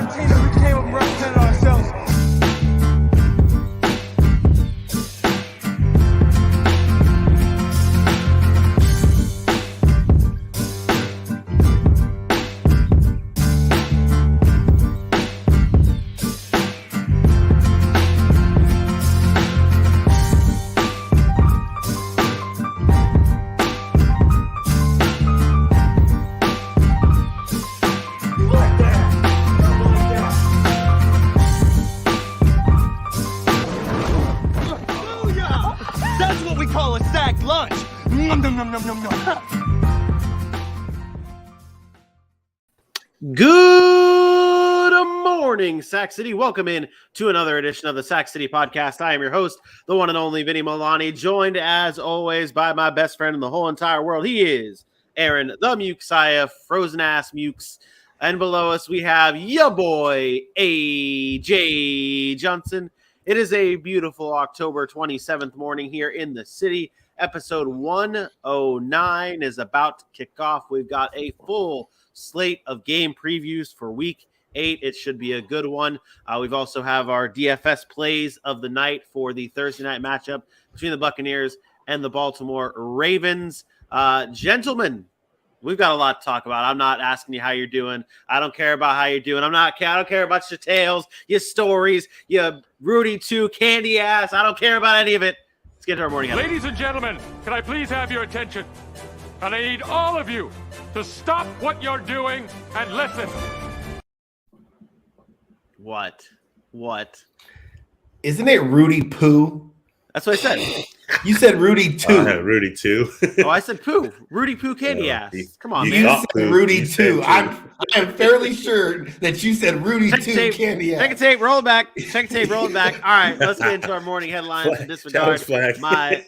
a team that we came up and represented ourselves. Call a sack lunch. Nom, nom, nom, nom, nom, nom. Good morning, Sac City. Welcome in to another edition of the Sac City Podcast. I am your host, the one and only Vinny Milani, joined as always by my best friend in the whole entire world. He is Aaron, the Mukesiah, frozen ass Mukes. And below us, we have ya boy, AJ Johnson. It is a beautiful October 27th morning here in the city. Episode 109 is about to kick off. We've got a full slate of game previews for week 8. It should be a good one. We've also have our DFS plays of the night for the Thursday night matchup between the Buccaneers and the Baltimore Ravens. Gentlemen, we've got a lot to talk about. I'm not asking you how you're doing. I don't care about how you're doing. I don't care about your tales, your stories, your Rudy 2 candy ass. I don't care about any of it. Let's get to our morning. Ladies and gentlemen, can I please have your attention? And I need all of you to stop what you're doing and listen. What? Isn't it Rudy Poo? That's what I said. You said Rudy 2. Rudy 2. Oh, I said Poo. Rudy Poo candy ass. Come on, you man. said Rudy 2. I'm fairly sure that you said Rudy 2 candy ass. Check a tape, roll it back. Check a tape, roll it back. All right, let's get into our morning headlines and disregard my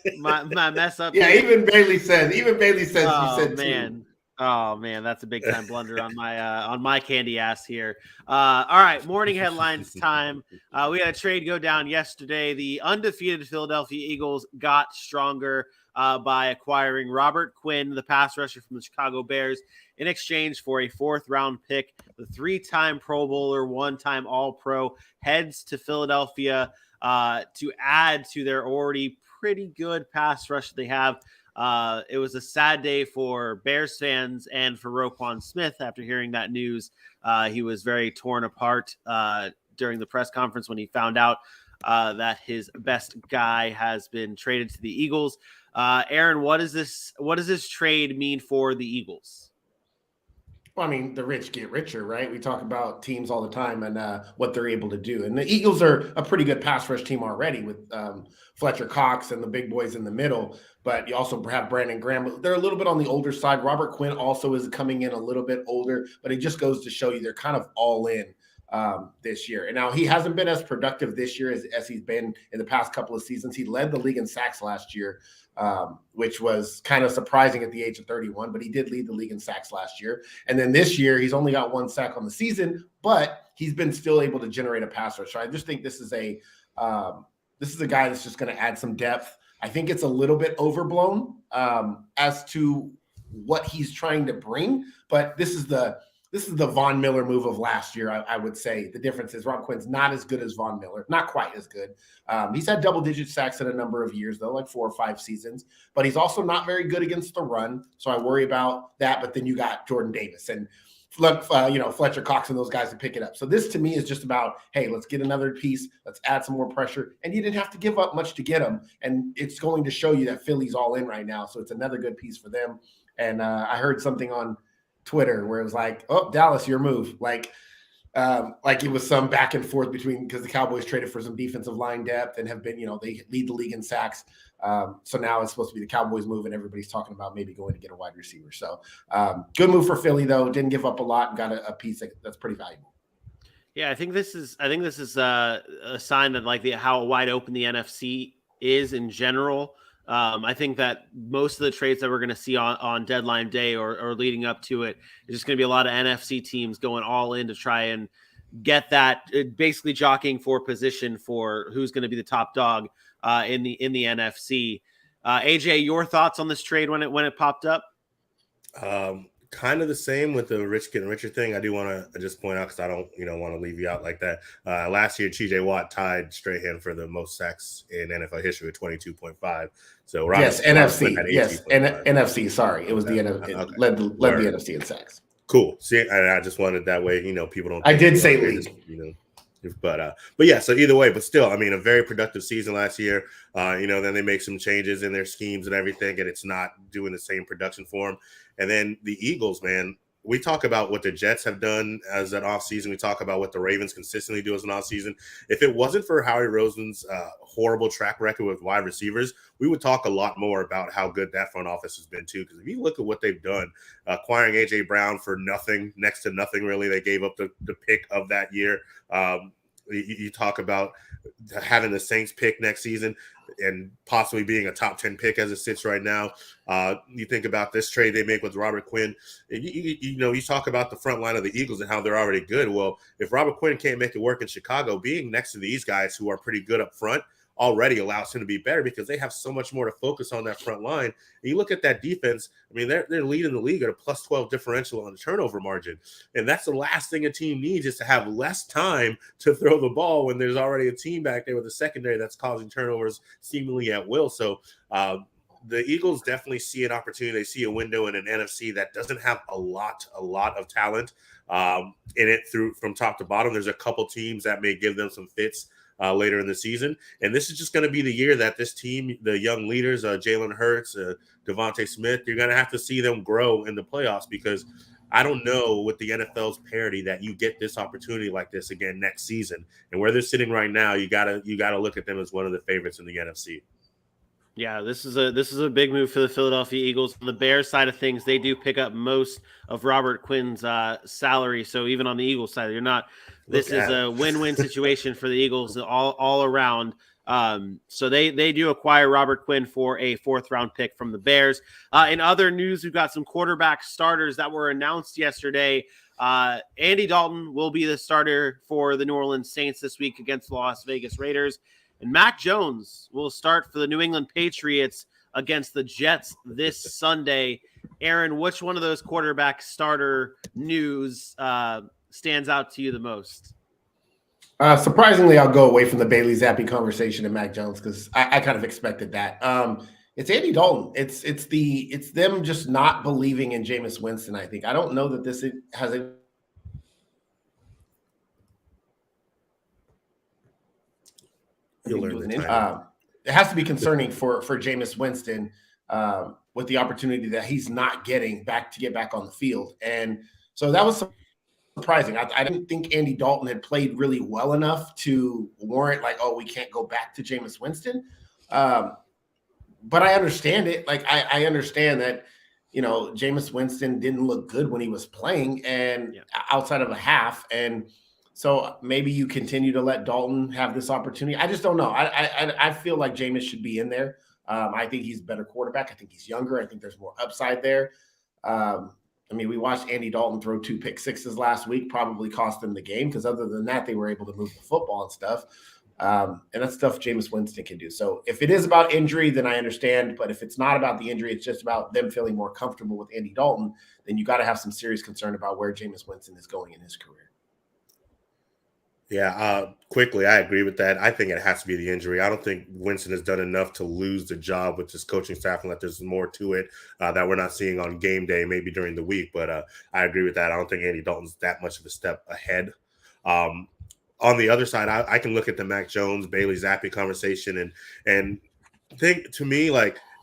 mess up. Yeah, even Bailey says you said man. 2. Oh man, that's a big time blunder on my candy ass here. All right, morning headlines time. We had a trade go down yesterday. The undefeated Philadelphia Eagles got stronger by acquiring Robert Quinn, the pass rusher from the Chicago Bears, in exchange for a 4th-round pick. The 3-time Pro Bowler, 1-time All-Pro, heads to Philadelphia to add to their already pretty good pass rush that they have. It was a sad day for Bears fans and for Roquan Smith after hearing that news. He was very torn apart during the press conference when he found out that his best guy has been traded to the Eagles. Aaron, what does this trade mean for the Eagles? Well, I mean, the rich get richer, right? We talk about teams all the time and what they're able to do. And the Eagles are a pretty good pass rush team already with Fletcher Cox and the big boys in the middle. But you also have Brandon Graham. They're a little bit on the older side. Robert Quinn also is coming in a little bit older. But it just goes to show you they're kind of all in this year. And now he hasn't been as productive this year as he's been in the past couple of seasons. He led the league in sacks last year, which was kind of surprising at the age of 31, but he did lead the league in sacks last year. And then this year, he's only got 1 sack on the season, but he's been still able to generate a pass rush. So I just think this is a guy that's just going to add some depth. I think it's a little bit overblown as to what he's trying to bring, but this is the Von Miller move of last year, I would say. The difference is Rob Quinn's not as good as Von Miller, not quite as good. He's had double-digit sacks in a number of years, though, like 4 or 5 seasons. But he's also not very good against the run, so I worry about that. But then you got Jordan Davis and Fletcher Cox and those guys to pick it up. So this, to me, is just about, hey, let's get another piece. Let's add some more pressure. And you didn't have to give up much to get him. And it's going to show you that Philly's all in right now. So it's another good piece for them. And I heard something on Twitter where it was like, oh, Dallas, your move. Like it was some back and forth between, because the Cowboys traded for some defensive line depth and have been, they lead the league in sacks. So now it's supposed to be the Cowboys move, and everybo's talking about maybe going to get a wide receiver. So good move for Philly, though. Didn't give up a lot and got a piece that's pretty valuable. Yeah, I think this is a sign that how wide open the NFC is in general. I think that most of the trades that we're going to see on deadline day or leading up to it is just going to be a lot of NFC teams going all in to try and get that, basically jockeying for position for who's going to be the top dog in the NFC. AJ, your thoughts on this trade when it popped up? kind of the same with the rich getting richer thing. I do want to just point out, because I don't, want to leave you out like that. Last year, TJ Watt tied Strahan for the most sacks in NFL history with 22.5. So yes, NFC. Yes, NFC. Sorry, it was okay. the NFC. Led the NFC in sacks. Cool. See, and I just wanted that way, people don't. I did say lead. But yeah, so either way, but still, a very productive season last year. Then they make some changes in their schemes and everything, and it's not doing the same production for them. And then the Eagles, man, we talk about what the Jets have done as an offseason. We talk about what the Ravens consistently do as an offseason. If it wasn't for Howie Roseman's horrible track record with wide receivers, we would talk a lot more about how good that front office has been too. Because if you look at what they've done, acquiring A.J. Brown for nothing, next to nothing really, they gave up the pick of that year. You talk about having the Saints pick next season and possibly being a top 10 pick as it sits right now. You think about this trade they make with Robert Quinn. You talk about the front line of the Eagles and how they're already good. Well, if Robert Quinn can't make it work in Chicago, being next to these guys who are pretty good up front already allows him to be better, because they have so much more to focus on that front line. And you look at that defense, they're leading the league at a plus 12 differential on the turnover margin. And that's the last thing a team needs, is to have less time to throw the ball when there's already a team back there with a secondary that's causing turnovers seemingly at will. So the Eagles definitely see an opportunity. They see a window in an NFC that doesn't have a lot of talent in it from top to bottom. There's a couple teams that may give them some fits later in the season. And this is just going to be the year that this team, the young leaders, Jalen Hurts, Devontae Smith, you're going to have to see them grow in the playoffs, because I don't know with the NFL's parity that you get this opportunity like this again next season. And where they're sitting right now, you gotta look at them as one of the favorites in the NFC. Yeah, this is a big move for the Philadelphia Eagles. On the Bears side of things, they do pick up most of Robert Quinn's salary. So even on the Eagles side, this is a win-win situation for the Eagles all around. So they do acquire Robert Quinn for a 4th-round pick from the Bears. In other news, we've got some quarterback starters that were announced yesterday. Andy Dalton will be the starter for the New Orleans Saints this week against the Las Vegas Raiders. And Mac Jones will start for the New England Patriots against the Jets this Sunday. Aaron, which one of those quarterback starter news stands out to you the most? Surprisingly, I'll go away from the Bailey Zappi conversation and Mac Jones, because I kind of expected that. It's Andy Dalton. It's them just not believing in Jameis Winston. I think I don't know that this has a. It has to be concerning for Jameis Winston with the opportunity that he's not getting to get back on the field. And so that was surprising. I didn't think Andy Dalton had played really well enough to warrant we can't go back to Jameis Winston. But I understand it. I understand that, Jameis Winston didn't look good when he was playing and outside of a half. And so maybe you continue to let Dalton have this opportunity. I just don't know. I feel like Jameis should be in there. I think he's a better quarterback. I think he's younger. I think there's more upside there. We watched Andy Dalton throw 2 pick sixes last week, probably cost them the game, because other than that, they were able to move the football and stuff. And that's stuff Jameis Winston can do. So if it is about injury, then I understand. But if it's not about the injury, it's just about them feeling more comfortable with Andy Dalton, then you got to have some serious concern about where Jameis Winston is going in his career. Yeah, quickly, I agree with that. I think it has to be the injury. I don't think Winston has done enough to lose the job with this coaching staff, and that there's more to it that we're not seeing on game day, maybe during the week. But I agree with that. I don't think Andy Dalton's that much of a step ahead. On the other side, I can look at the Mac Jones, Bailey Zappi conversation and think, to me,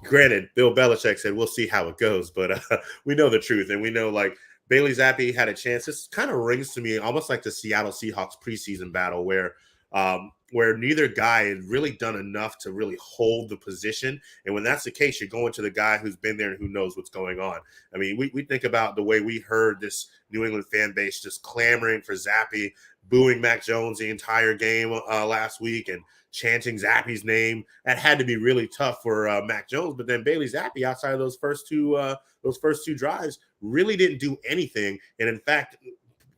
granted, Bill Belichick said, we'll see how it goes, but we know the truth, and we know, Bailey Zappi had a chance. This kind of rings to me almost like the Seattle Seahawks preseason battle where neither guy had really done enough to really hold the position. And when that's the case, you're going to the guy who's been there and who knows what's going on. We think about the way we heard this New England fan base just clamoring for Zappi, booing Mac Jones the entire game last week and chanting Zappi's name. That had to be really tough for Mac Jones. But then Bailey Zappi, outside of those first two drives, really didn't do anything, and in fact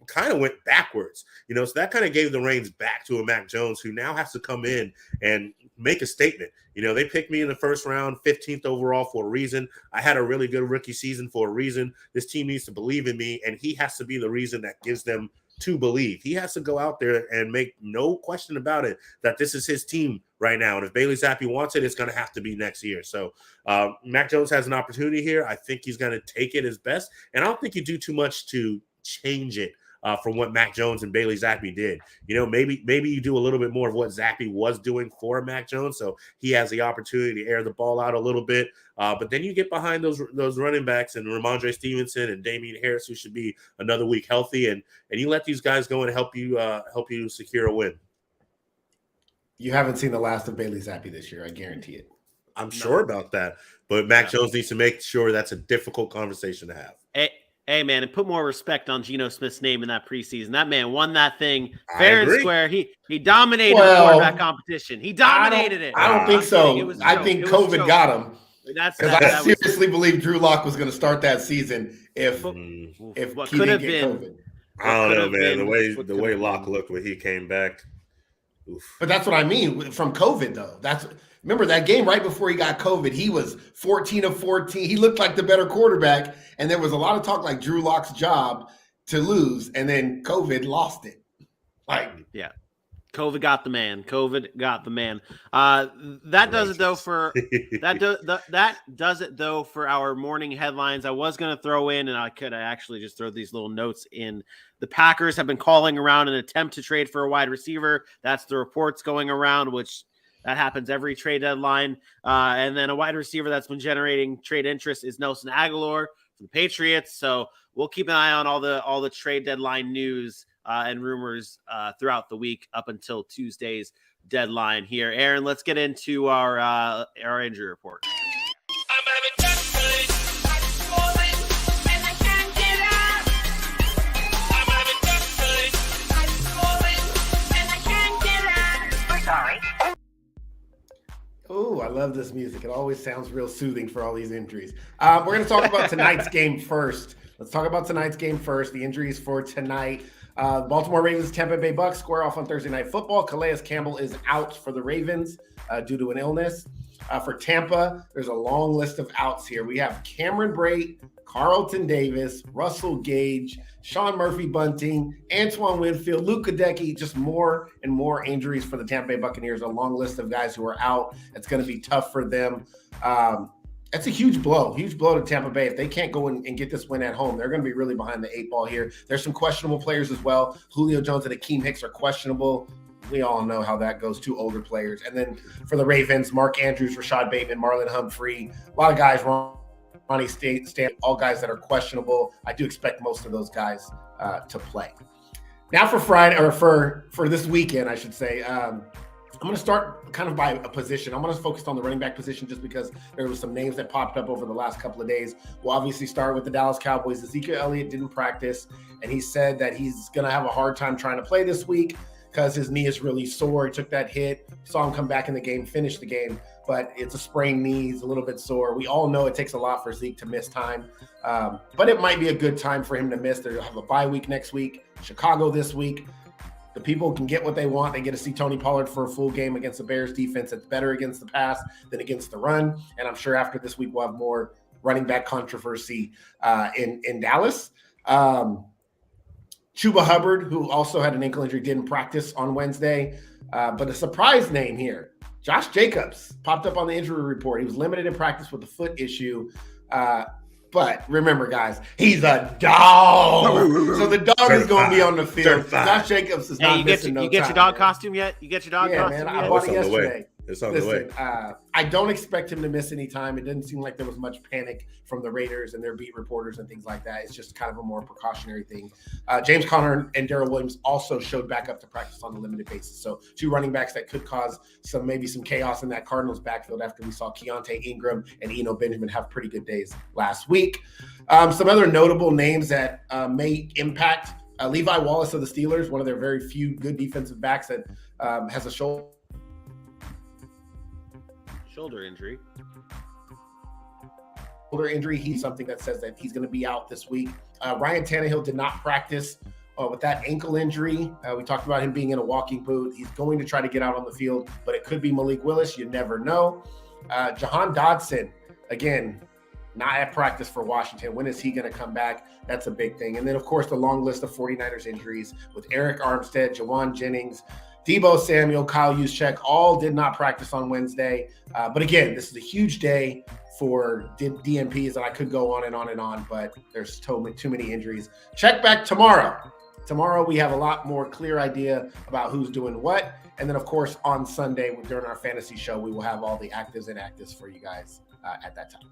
kind of went backwards, so that kind of gave the reins back to a Mac Jones who now has to come in and make a statement. You know, they picked me in the first round, 15th overall for a reason. I had a really good rookie season for a reason. This team needs to believe in me, and he has to be the reason that gives them to believe. He has to go out there and make no question about it that this is his team right now. And if Bailey Zappi wants it, it's going to have to be next year. So Mac Jones has an opportunity here. I think he's going to take it his best. And I don't think you do too much to change it from what Mac Jones and Bailey Zappi did. You know, maybe you do a little bit more of what Zappi was doing for Mac Jones, so he has the opportunity to air the ball out a little bit. But then you get behind those running backs and Ramondre Stevenson and Damian Harris, who should be another week healthy, and you let these guys go and help you secure a win. You haven't seen the last of Bailey Zappi this year, I guarantee it. I'm sure about that, but Mac Jones needs to make sure that's a difficult conversation to have. Hey, man, and put more respect on Geno Smith's name in that preseason. That man won that thing fair and square. He dominated the quarterback competition. He dominated it. I don't think so. I think COVID got him. Because I seriously believe Drew Lock was going to start that season if what he could have didn't get been. COVID. I don't know, man. The way Lock looked when he came back. Oof. But that's what I mean from COVID, though. Remember that game right before he got COVID, he was 14 of 14. He looked like the better quarterback, and there was a lot of talk like Drew Lock's job to lose, and then COVID lost it. COVID got the man. That does it though for that does it though for our morning headlines. I was going to throw in, and I actually just throw these little notes in. The Packers have been calling around an attempt to trade for a wide receiver. That's the reports going around, which that happens every trade deadline. And then a wide receiver that's been generating trade interest is Nelson Aguilar from the Patriots. So we'll keep an eye on all the trade deadline news and rumors throughout the week up until Tuesday's deadline here. Aaron, let's get into our injury report. Oh, I love this music. It always sounds real soothing for all these injuries. We're going to talk about tonight's game first. Let's talk about tonight's game first. The injuries for tonight. Baltimore Ravens, Tampa Bay Bucks square off on Thursday Night Football. Calais Campbell is out for the Ravens due to an illness. For Tampa, there's a long list of outs here. We have Cameron Brate, Carlton Davis, Russell Gage, Sean Murphy-Bunting, Antoine Winfield, Luke Kadecki, just more and more injuries for the Tampa Bay Buccaneers. A long list of guys who are out. It's going to be tough for them. That's a huge blow to Tampa Bay. If they can't go and get this win at home, they're going to be really behind the eight ball here. There's some questionable players as well. Julio Jones and Akeem Hicks are questionable. We all know how that goes, two older players. And then for the Ravens, Mark Andrews, Rashad Bateman, Marlon Humphrey, a lot of guys, Ronnie Stan, all guys that are questionable. I do expect most of those guys to play. Now for Friday, or for this weekend, I should say, I'm going to start kind of by a position. I'm going to focus on the running back position just because there were some names that popped up over the last couple of days. We'll obviously start with the Dallas Cowboys. Ezekiel Elliott didn't practice, and he said that he's going to have a hard time trying to play this week because his knee is really sore. He took that hit, saw him come back in the game, finish the game, but it's a sprained knee. He's a little bit sore. We all know it takes a lot for Zeke to miss time, but it might be a good time for him to miss. They'll have a bye week next week, Chicago this week. The people can get what they want. They get to see Tony Pollard for a full game against the Bears defense that's better against the pass than against the run. And I'm sure after this week, we'll have more running back controversy in Dallas. Chuba Hubbard, who also had an ankle injury, didn't practice on Wednesday. But a surprise name here, Josh Jacobs, popped up on the injury report. He was limited in practice with a foot issue. But remember, guys, he's a dog. So the dog is going to be on the field. Josh Jacobs is not missing no time. You get your dog costume yet? You get your dog costume yet? Yeah, man. I bought it yesterday. It's on the way. I don't expect him to miss any time. It didn't seem like there was much panic from the Raiders and their beat reporters and things like that. It's just kind of a more precautionary thing. James Conner and Darrell Williams also showed back up to practice on a limited basis. So two running backs that could cause maybe some chaos in that Cardinals backfield after we saw Keontae Ingram and Eno Benjamin have pretty good days last week. Some other notable names that may impact Levi Wallace of the Steelers, one of their very few good defensive backs that has a shoulder injury. He's something that says that he's going to be out this week. Ryan Tannehill did not practice with that ankle injury. We talked about him being in a walking boot. He's going to try to get out on the field, but it could be Malik Willis. You never know. Jahan Dodson, again, not at practice for Washington. When is he going to come back? That's a big thing. And then, of course, the long list of 49ers injuries with Eric Armstead, Jawan Jennings, Deebo Samuel, Kyle Juszczyk, all did not practice on Wednesday. But again, this is a huge day for DNPs, and I could go on and on and on, but there's too many injuries. Check back tomorrow. Tomorrow we have a lot more clear idea about who's doing what. And then, of course, on Sunday during our fantasy show, we will have all the actives and inactives for you guys at that time.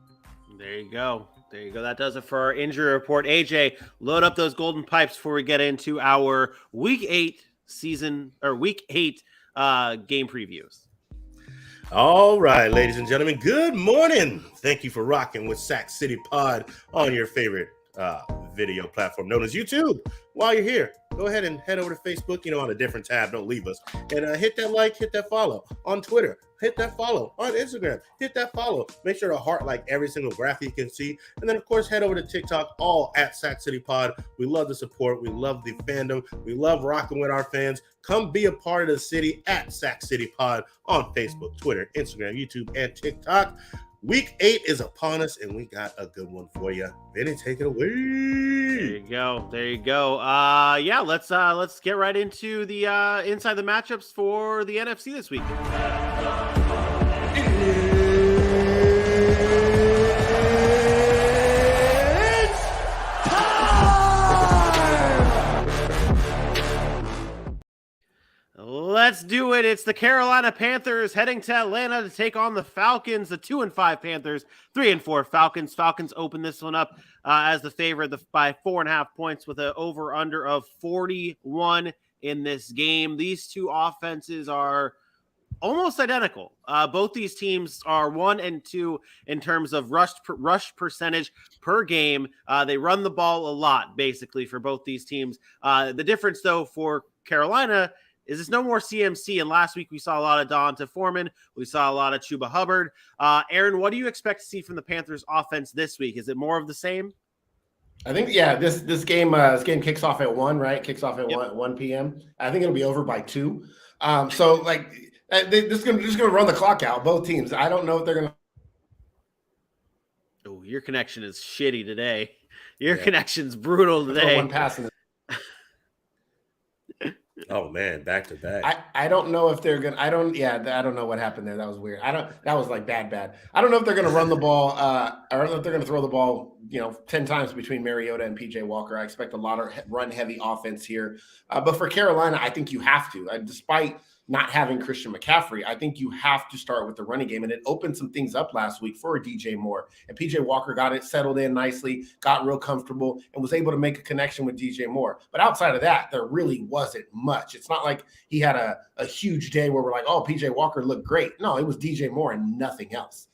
There you go. There you go. That does it for our injury report. AJ, load up those golden pipes before we get into our Week 8 game previews. All right, ladies and gentlemen, good morning. Thank you for rocking with Sac City Pod on your favorite video platform known as YouTube. While you're here, go ahead and head over to Facebook, on a different tab. Don't leave us. And hit that like, hit that follow on Twitter. Hit that follow on Instagram. Hit that follow. Make sure to heart like every single graphic you can see. And then, of course, head over to TikTok, all at Sac City Pod. We love the support. We love the fandom. We love rocking with our fans. Come be a part of the city at Sac City Pod on Facebook, Twitter, Instagram, YouTube, and TikTok. Week 8 is upon us, and we got a good one for you. Vinny, take it away. There you go. There you go. Let's get right into the inside the matchups for the NFC this week. Let's do it. It's the Carolina Panthers heading to Atlanta to take on the Falcons, the 2-5 Panthers, 3-4 Falcons. Falcons open this one up as the favorite by 4.5 points with an over-under of 41 in this game. These two offenses are almost identical. Both these teams are 1 and 2 in terms of rush percentage per game. They run the ball a lot, basically, for both these teams. The difference, though, for Carolina is it's no more CMC. And last week we saw a lot of Donta Foreman. We saw a lot of Chuba Hubbard. Aaron, what do you expect to see from the Panthers offense this week? Is it more of the same? I think, this game kicks off at 1, right? Kicks off at 1 p.m. I think it'll be over by 2. This is going to run the clock out, both teams. I don't know if they're going to. Oh, your connection is shitty today. Your connection's brutal today. One pass in the Oh man, back to back. I don't know if they're gonna. I don't know what happened there. That was weird. That was like bad. I don't know if they're gonna run the ball. I don't know if they're gonna throw the ball 10 times between Mariota and PJ Walker. I expect a lot of run heavy offense here. But for Carolina, I think you have to, despite not having Christian McCaffrey, I think you have to start with the running game. And it opened some things up last week for DJ Moore. And PJ Walker got it settled in nicely, got real comfortable, and was able to make a connection with DJ Moore. But outside of that, there really wasn't much. It's not like he had a huge day where we're like, oh, PJ Walker looked great. No, it was DJ Moore and nothing else.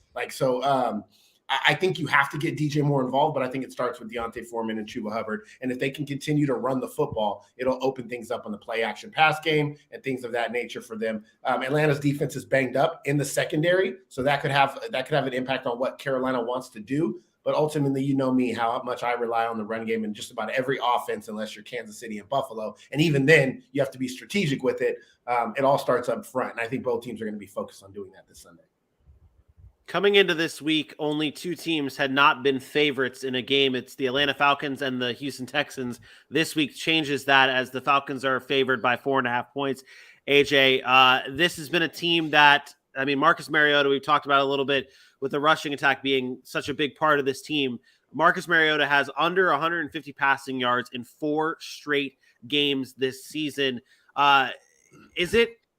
I think you have to get DJ Moore involved, but I think it starts with Deontay Foreman and Chuba Hubbard. And if they can continue to run the football, it'll open things up on the play action pass game and things of that nature for them. Atlanta's defense is banged up in the secondary, so that could have an impact on what Carolina wants to do. But ultimately, you know me, how much I rely on the run game in just about every offense, unless you're Kansas City and Buffalo. And even then, you have to be strategic with it. It all starts up front. And I think both teams are going to be focused on doing that this Sunday. Coming into this week, only 2 teams had not been favorites in a game. It's the Atlanta Falcons and the Houston Texans. This week changes that as the Falcons are favored by 4.5 points. AJ, this has been a team that, Marcus Mariota, we've talked about a little bit with the rushing attack being such a big part of this team. Marcus Mariota has under 150 passing yards in 4 straight games this season.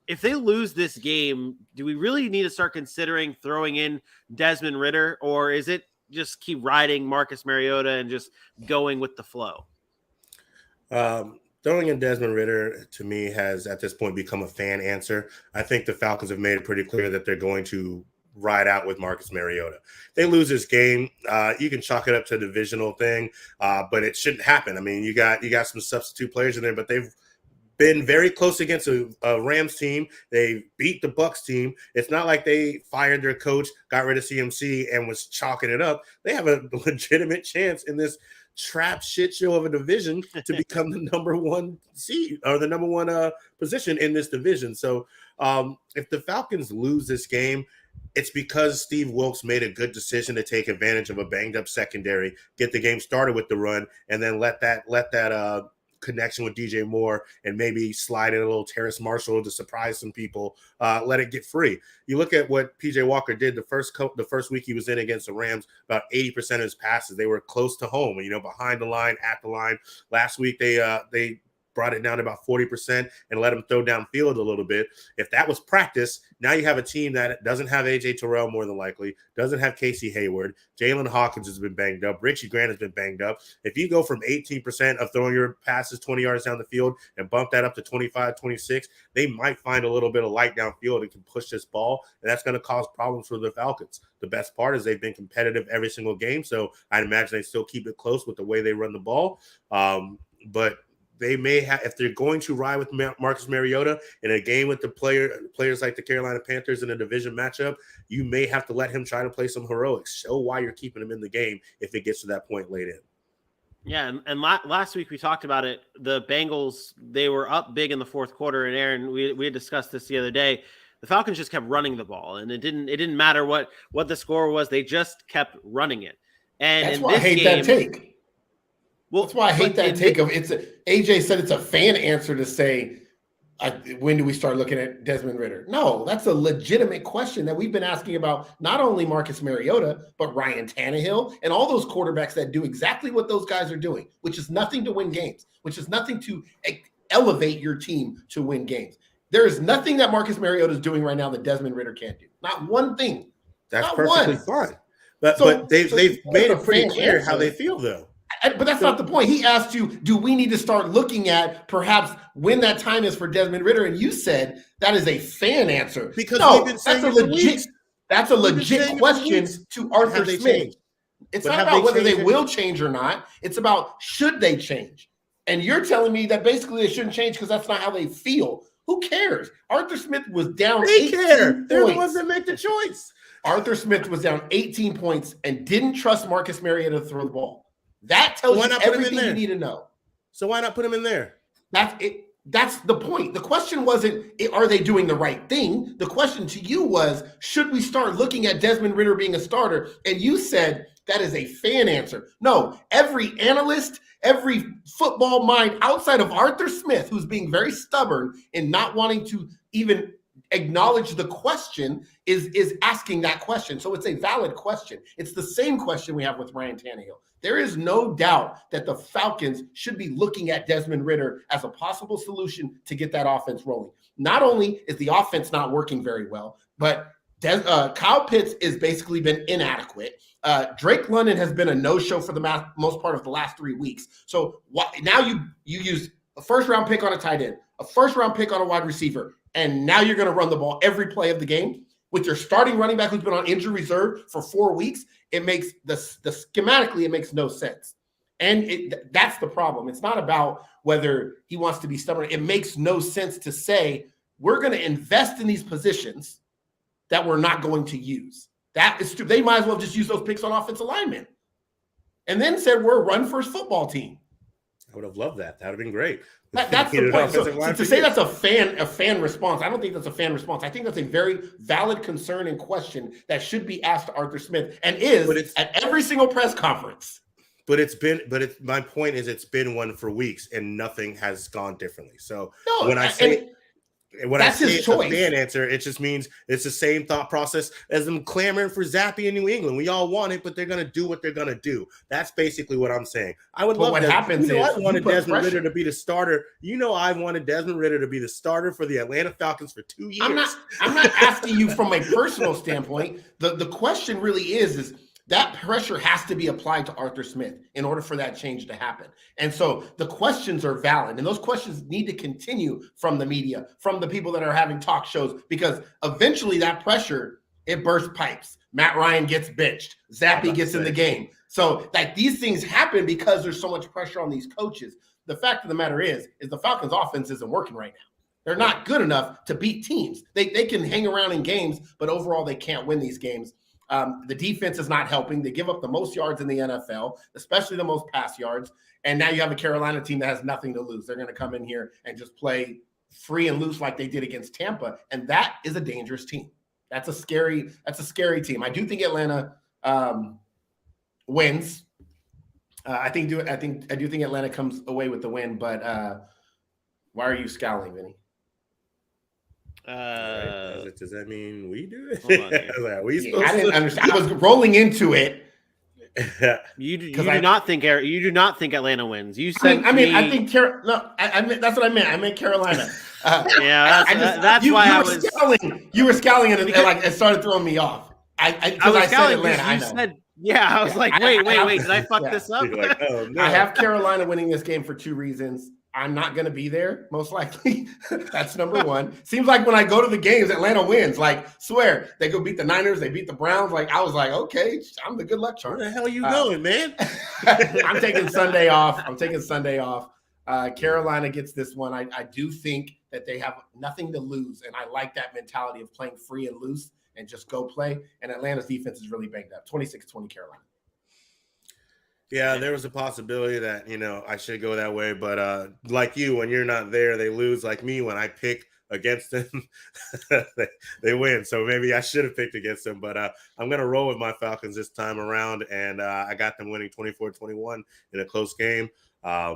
If they lose this game, do we really need to start considering throwing in Desmond Ridder, or is it just keep riding Marcus Mariota and just going with the flow? Throwing in Desmond Ridder, to me, has at this point become a fan answer. I think the Falcons have made it pretty clear that they're going to ride out with Marcus Mariota. They lose this game, you can chalk it up to a divisional thing, but it shouldn't happen. You got some substitute players in there, but they've been very close against a Rams team. They beat the Bucs team. It's not like they fired their coach, got rid of CMC, and was chalking it up. They have a legitimate chance in this trap shit show of a division to become the number one seed or the number one position in this division. So if the Falcons lose this game, it's because Steve Wilkes made a good decision to take advantage of a banged up secondary, get the game started with the run, and then let that connection with DJ Moore and maybe slide in a little Terrace Marshall to surprise some people, let it get free. You look at what PJ Walker did the first week he was in against the Rams, about 80% of his passes, they were close to home, behind the line, at the line. Last week they brought it down to about 40% and let him throw downfield a little bit. If that was practice, now you have a team that doesn't have AJ Terrell more than likely, doesn't have Casey Hayward. Jalen Hawkins has been banged up. Richie Grant has been banged up. If you go from 18% of throwing your passes 20 yards down the field and bump that up to 25, 26, they might find a little bit of light downfield and can push this ball, and that's going to cause problems for the Falcons. The best part is they've been competitive every single game, so I'd imagine they still keep it close with the way they run the ball. But they may have, if they're going to ride with Marcus Mariota in a game with the players like the Carolina Panthers in a division matchup, you may have to let him try to play some heroics. Show why you're keeping him in the game if it gets to that point late in. Yeah, and last week we talked about it. The Bengals, they were up big in the fourth quarter, and Aaron, we had discussed this the other day. The Falcons just kept running the ball, and it didn't matter what the score was. They just kept running it. And that's why I hate that take. Well, that's why I hate that take of AJ said it's a fan answer to say, when do we start looking at Desmond Ridder? No, that's a legitimate question that we've been asking about not only Marcus Mariota, but Ryan Tannehill and all those quarterbacks that do exactly what those guys are doing, which is nothing to win games, which is nothing to elevate your team to win games. There is nothing that Marcus Mariota is doing right now that Desmond Ridder can't do. Not one thing. That's perfectly fine. But they've made it pretty clear how they feel, though. But that's not the point. He asked you, do we need to start looking at perhaps when that time is for Desmond Ridder? And you said that is a fan answer. Because no, we've been saying that's a legit question to Arthur Smith. It's not about whether they will change or not. It's about should they change. And you're telling me that basically they shouldn't change because that's not how they feel. Who cares? Arthur Smith was down 18 points. They're the ones that make the choice. Arthur Smith was down 18 points and didn't trust Marcus Mariota to throw the ball. That tells you everything you need to know. So why not put him in there? That's it. That's the point. The question wasn't, are they doing the right thing? The question to you was, should we start looking at Desmond Ridder being a starter? And you said that is a fan answer. No, every analyst, every football mind outside of Arthur Smith, who's being very stubborn and not wanting to even acknowledge the question, is asking that question. So it's a valid question. It's the same question we have with Ryan Tannehill. There is no doubt that the Falcons should be looking at Desmond Ridder as a possible solution to get that offense rolling. Not only is the offense not working very well, but Kyle Pitts has basically been inadequate. Drake London has been a no-show for the most part of the last 3 weeks. So now you use a first-round pick on a tight end, a first-round pick on a wide receiver, and now you're going to run the ball every play of the game with your starting running back who's been on injury reserve for 4 weeks. It makes schematically, it makes no sense. And that's the problem. It's not about whether he wants to be stubborn. It makes no sense to say we're going to invest in these positions that we're not going to use. That is stupid. They might as well just use those picks on offensive linemen. And then said we're a run-first football team. I would have loved that. That would have been great. That's the point. So to say that's a fan response, I don't think that's a fan response. I think that's a very valid concern and question that should be asked to Arthur Smith and is at every single press conference. My point is it's been one for weeks and nothing has gone differently. So when I say it's a fan answer, it just means it's the same thought process as them clamoring for Zappy in New England. We all want it, but they're going to do what they're going to do. That's basically what I'm saying. I would love that. I wanted Desmond Ridder to be the starter. I wanted Desmond Ridder to be the starter for the Atlanta Falcons for 2 years. I'm not asking you from a personal standpoint. The question really is that pressure has to be applied to Arthur Smith in order for that change to happen. And so the questions are valid, and those questions need to continue from the media, from the people that are having talk shows, because eventually that pressure, it bursts pipes. Matt Ryan gets benched. Zappy gets in the game. So these things happen because there's so much pressure on these coaches. The fact of the matter is the Falcons offense isn't working right now. They're not good enough to beat teams. They can hang around in games, but overall they can't win these games. The defense is not helping. They give up the most yards in the NFL, especially the most pass yards. And now you have a Carolina team that has nothing to lose. They're going to come in here and just play free and loose like they did against Tampa. And that is a dangerous team. That's a scary team. I do think Atlanta wins. I do think Atlanta comes away with the win, but why are you scowling, Vinny? Does that mean we do it? Hold on here. I didn't understand. I was rolling into it. You do not think Atlanta wins. You said I think that's what I meant. I meant Carolina. That's why I was scowling. You were scowling and it started throwing me off. I said Atlanta. I was like, wait, did I fuck this up? Like, oh, no. I have Carolina winning this game for 2 reasons. I'm not going to be there, most likely. That's number one. Seems like when I go to the games, Atlanta wins. Like, swear, they go beat the Niners, they beat the Browns. Like, I was like, okay, I'm the good luck charm. Where the hell are you going, man? I'm taking Sunday off. Carolina gets this one. I do think that they have nothing to lose, and I like that mentality of playing free and loose and just go play. And Atlanta's defense is really banged up. 26-20 Carolina. Yeah, there was a possibility that, I should go that way. But like you, when you're not there, they lose. Like me, when I pick against them, they win. So maybe I should have picked against them. But I'm going to roll with my Falcons this time around. And I got them winning 24-21 in a close game. I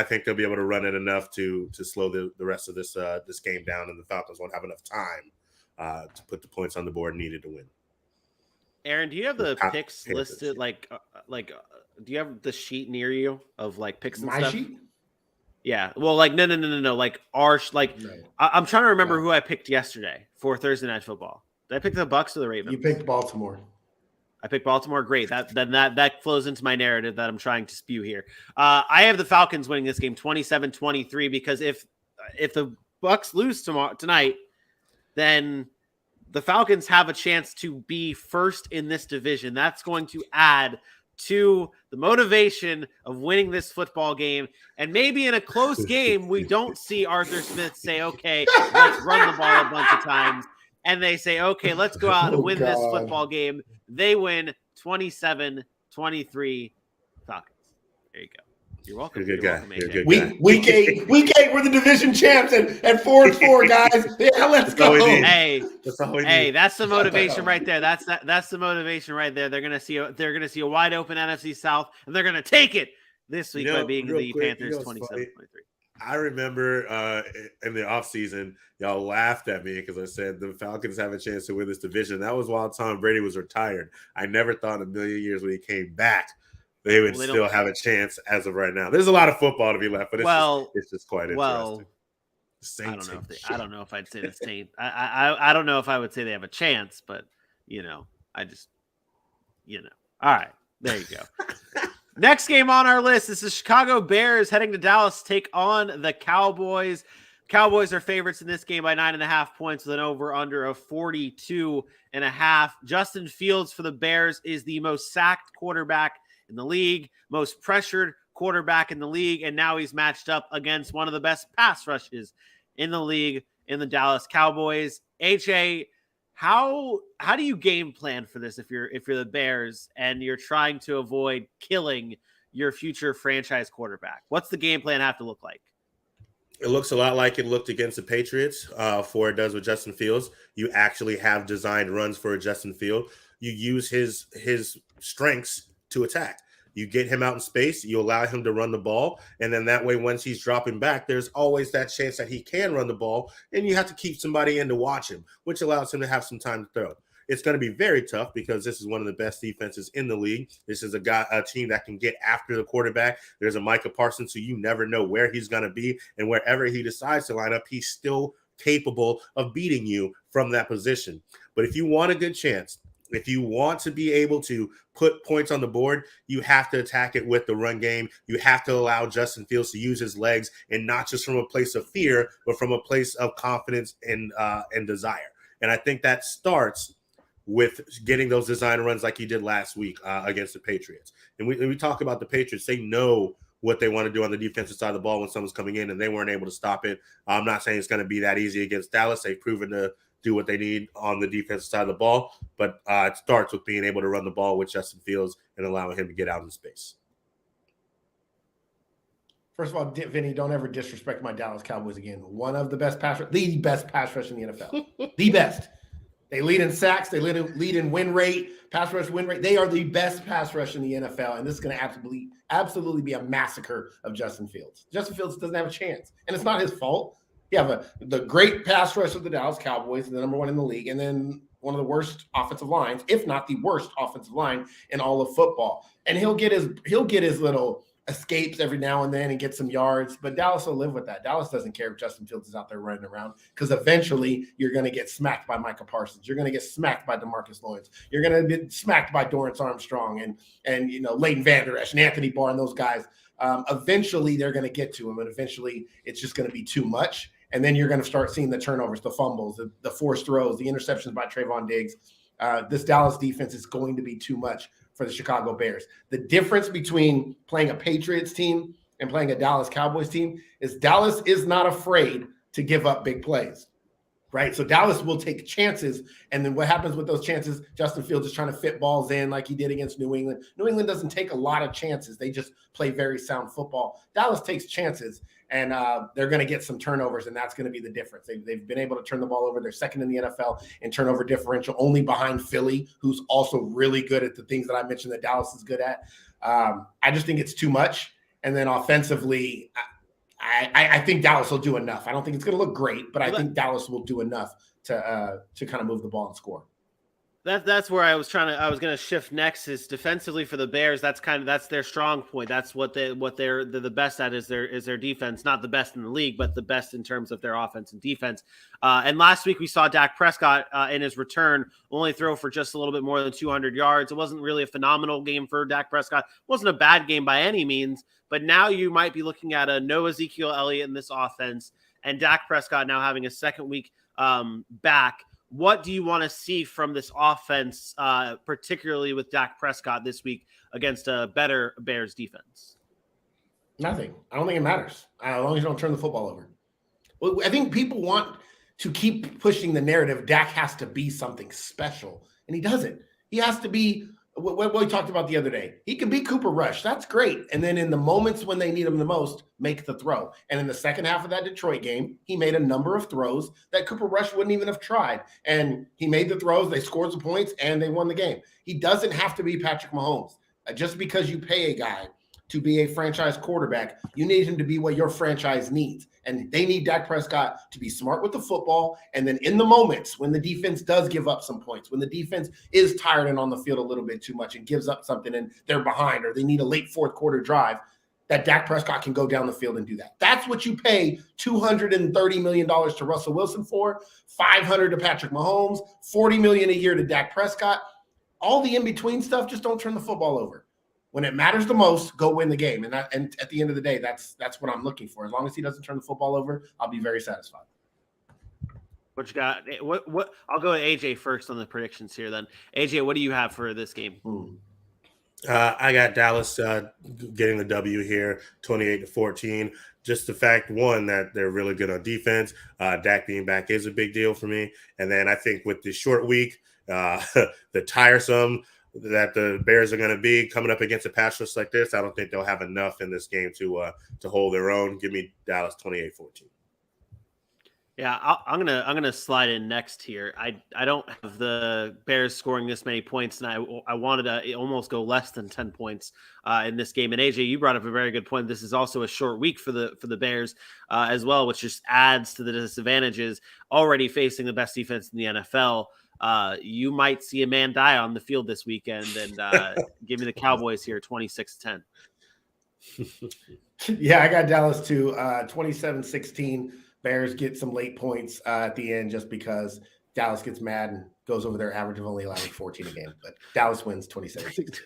think they'll be able to run it enough to slow the rest of this game down. And the Falcons won't have enough time to put the points on the board needed to win. Aaron, do you have the picks listed? Do you have the sheet near you of picks and My stuff? sheet? Yeah. Well, no. Like no. I'm trying to remember who I picked yesterday for Thursday Night Football. Did I pick the Bucs or the Ravens? You picked Baltimore. I picked Baltimore. Great. That flows into my narrative that I'm trying to spew here. I have the Falcons winning this game 27-23 because if the Bucs lose tonight, then the Falcons have a chance to be first in this division. That's going to add to the motivation of winning this football game. And maybe in a close game, we don't see Arthur Smith say, okay, let's run the ball a bunch of times. And they say, okay, let's go out and win this football game. They win 27-23 Falcons. There you go. You're welcome. You're a good guy. Week 8, we're the division champs and 4-4, guys. Yeah, let's go. Hey, that's the motivation right there. That's the motivation right there. They're gonna see a wide open NFC South, and they're gonna take it this week by being the Panthers 27-23. I remember in the offseason, y'all laughed at me because I said the Falcons have a chance to win this division. That was while Tom Brady was retired. I never thought in a million years when he came back they would still have a chance as of right now. There's a lot of football to be left, but it's just quite interesting. I don't know if I'd say the Saints. I don't know if I would say they have a chance, but I just All right, there you go. Next game on our list is the Chicago Bears heading to Dallas to take on the Cowboys. Cowboys are favorites in this game by 9.5 points with an over-under of 42.5. Justin Fields for the Bears is the most sacked quarterback in the league, most pressured quarterback in the league, and now he's matched up against one of the best pass rushes in the league in the Dallas Cowboys. HA, how do you game plan for this if you're the Bears and you're trying to avoid killing your future franchise quarterback? What's the game plan have to look like? It looks a lot like it looked against the Patriots for it does with Justin Fields. You actually have designed runs for Justin Fields. You use his strengths to attack. You get him out in space, you allow him to run the ball, and then that way once he's dropping back, there's always that chance that he can run the ball, and you have to keep somebody in to watch him, which allows him to have some time to throw. It's going to be very tough because this is one of the best defenses in the league. This is a team that can get after the quarterback. There's a Micah Parsons who you never know where he's going to be, and wherever he decides to line up, he's still capable of beating you from that position. But if you want a good chance, if you want to be able to put points on the board, you have to attack it with the run game. You have to allow Justin Fields to use his legs, and not just from a place of fear, but from a place of confidence and desire. And I think that starts with getting those design runs like he did last week against the Patriots. And we talk about the Patriots. They know what they want to do on the defensive side of the ball when someone's coming in, and they weren't able to stop it. I'm not saying it's going to be that easy against Dallas. They've proven do what they need on the defensive side of the ball. But it starts with being able to run the ball with Justin Fields and allowing him to get out in space. First of all, Vinny, don't ever disrespect my Dallas Cowboys again. One of the best the best pass rush in the NFL. The best. They lead in sacks. They lead in win rate, pass rush win rate. They are the best pass rush in the NFL, and this is going to absolutely be a massacre of Justin Fields. Justin Fields doesn't have a chance, and it's not his fault. You have the great pass rush of the Dallas Cowboys, the number one in the league, and then one of the worst offensive lines, if not the worst offensive line in all of football. And he'll get his little escapes every now and then and get some yards, but Dallas will live with that. Dallas doesn't care if Justin Fields is out there running around, because eventually you're going to get smacked by Micah Parsons. You're going to get smacked by DeMarcus Lawrence. You're going to get smacked by Dorrance Armstrong and Leighton Vander Esch and Anthony Barr and those guys. Eventually they're going to get to him, and eventually it's just going to be too much. And then you're going to start seeing the turnovers, the fumbles, the forced throws, the interceptions by Trayvon Diggs. This Dallas defense is going to be too much for the Chicago Bears. The difference between playing a Patriots team and playing a Dallas Cowboys team is Dallas is not afraid to give up big plays, right? So Dallas will take chances, and then what happens with those chances? Justin Fields is trying to fit balls in like he did against New England. New England doesn't take a lot of chances. They just play very sound football. Dallas takes chances, and they're going to get some turnovers, and that's going to be the difference. They've been able to turn the ball over. They're second in the NFL in turnover differential, only behind Philly, who's also really good at the things that I mentioned that Dallas is good at. I just think it's too much. And then offensively, I think Dallas will do enough. I don't think it's going to look great, but I think Dallas will do enough to kind of move the ball and score. That's where I was going to shift next, is defensively for the Bears. That's their strong point. That's what they're the best at is their defense. Not the best in the league, but the best in terms of their offense and defense. And last week we saw Dak Prescott in his return only throw for just a little bit more than 200 yards. It wasn't really a phenomenal game for Dak Prescott. It wasn't a bad game by any means, but now you might be looking at a no Ezekiel Elliott in this offense, and Dak Prescott now having a second week back. What do you want to see from this offense, particularly with Dak Prescott this week against a better Bears defense? Nothing. I don't think it matters as long as you don't turn the football over. Well, I think people want to keep pushing the narrative. Dak has to be something special, and he doesn't. He has to be what we talked about the other day. He can be Cooper Rush. That's great. And then in the moments when they need him the most, make the throw. And in the second half of that Detroit game, he made a number of throws that Cooper Rush wouldn't even have tried. And he made the throws. They scored the points, and they won the game. He doesn't have to be Patrick Mahomes. Just because you pay a guy to be a franchise quarterback, you need him to be what your franchise needs. And they need Dak Prescott to be smart with the football. And then in the moments when the defense does give up some points, when the defense is tired and on the field a little bit too much and gives up something and they're behind, or they need a late fourth quarter drive, that Dak Prescott can go down the field and do that. That's what you pay $230 million to Russell Wilson for, $500 to Patrick Mahomes, $40 million a year to Dak Prescott. All the in-between stuff, just don't turn the football over. When it matters the most, go win the game. And at the end of the day, that's what I'm looking for. As long as he doesn't turn the football over, I'll be very satisfied. What you got? What? I'll go to AJ first on the predictions here. Then AJ, what do you have for this game? I got Dallas getting the W here, 28-14. Just the fact, one, that they're really good on defense. Dak being back is a big deal for me. And then I think with the short week, the tiresome that the Bears are going to be coming up against a pass rush like this, I don't think they'll have enough in this game to hold their own. Give me Dallas 28-14. Yeah, I'm gonna slide in next here. I don't have the Bears scoring this many points, and I wanted to almost go less than 10 points in this game. And AJ, you brought up a very good point. This is also a short week for the Bears as well, which just adds to the disadvantages already facing the best defense in the NFL. You might see a man die on the field this weekend, and give me the Cowboys here, 26-10. Yeah, I got Dallas too, 27-16. Bears get some late points at the end just because Dallas gets mad and goes over their average of only allowing 14 a game. But Dallas wins 27-16.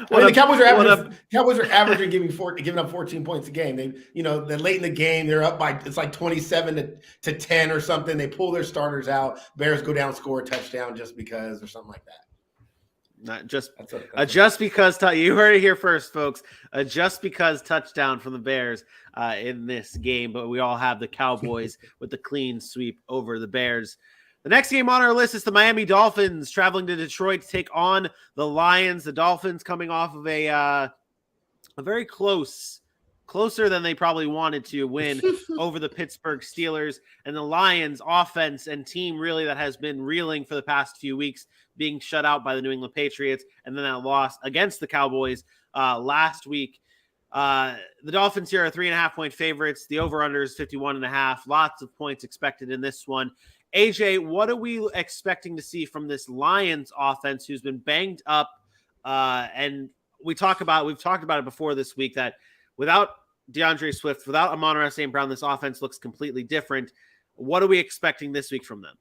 The Cowboys are averaging giving up 14 points a game. They're late in the game. They're up by, it's like 27 to 10 or something. They pull their starters out. Bears go down, score a touchdown just because, or something like that. Not just That's just because you heard it here first, folks. Just because touchdown from the Bears in this game, but we all have the Cowboys with the clean sweep over the Bears. The next game on our list is the Miami Dolphins traveling to Detroit to take on the Lions. The Dolphins coming off of a very closer than they probably wanted to win over the Pittsburgh Steelers, and the Lions offense and team really that has been reeling for the past few weeks, being shut out by the New England Patriots, and then that loss against the Cowboys last week. The Dolphins here are 3.5-point favorites. The over-under is 51.5. Lots of points expected in this one. AJ, what are we expecting to see from this Lions offense who's been banged up? And we've talked about it before this week that without DeAndre Swift, without Amon-Ra St. Brown, this offense looks completely different. What are we expecting this week from them?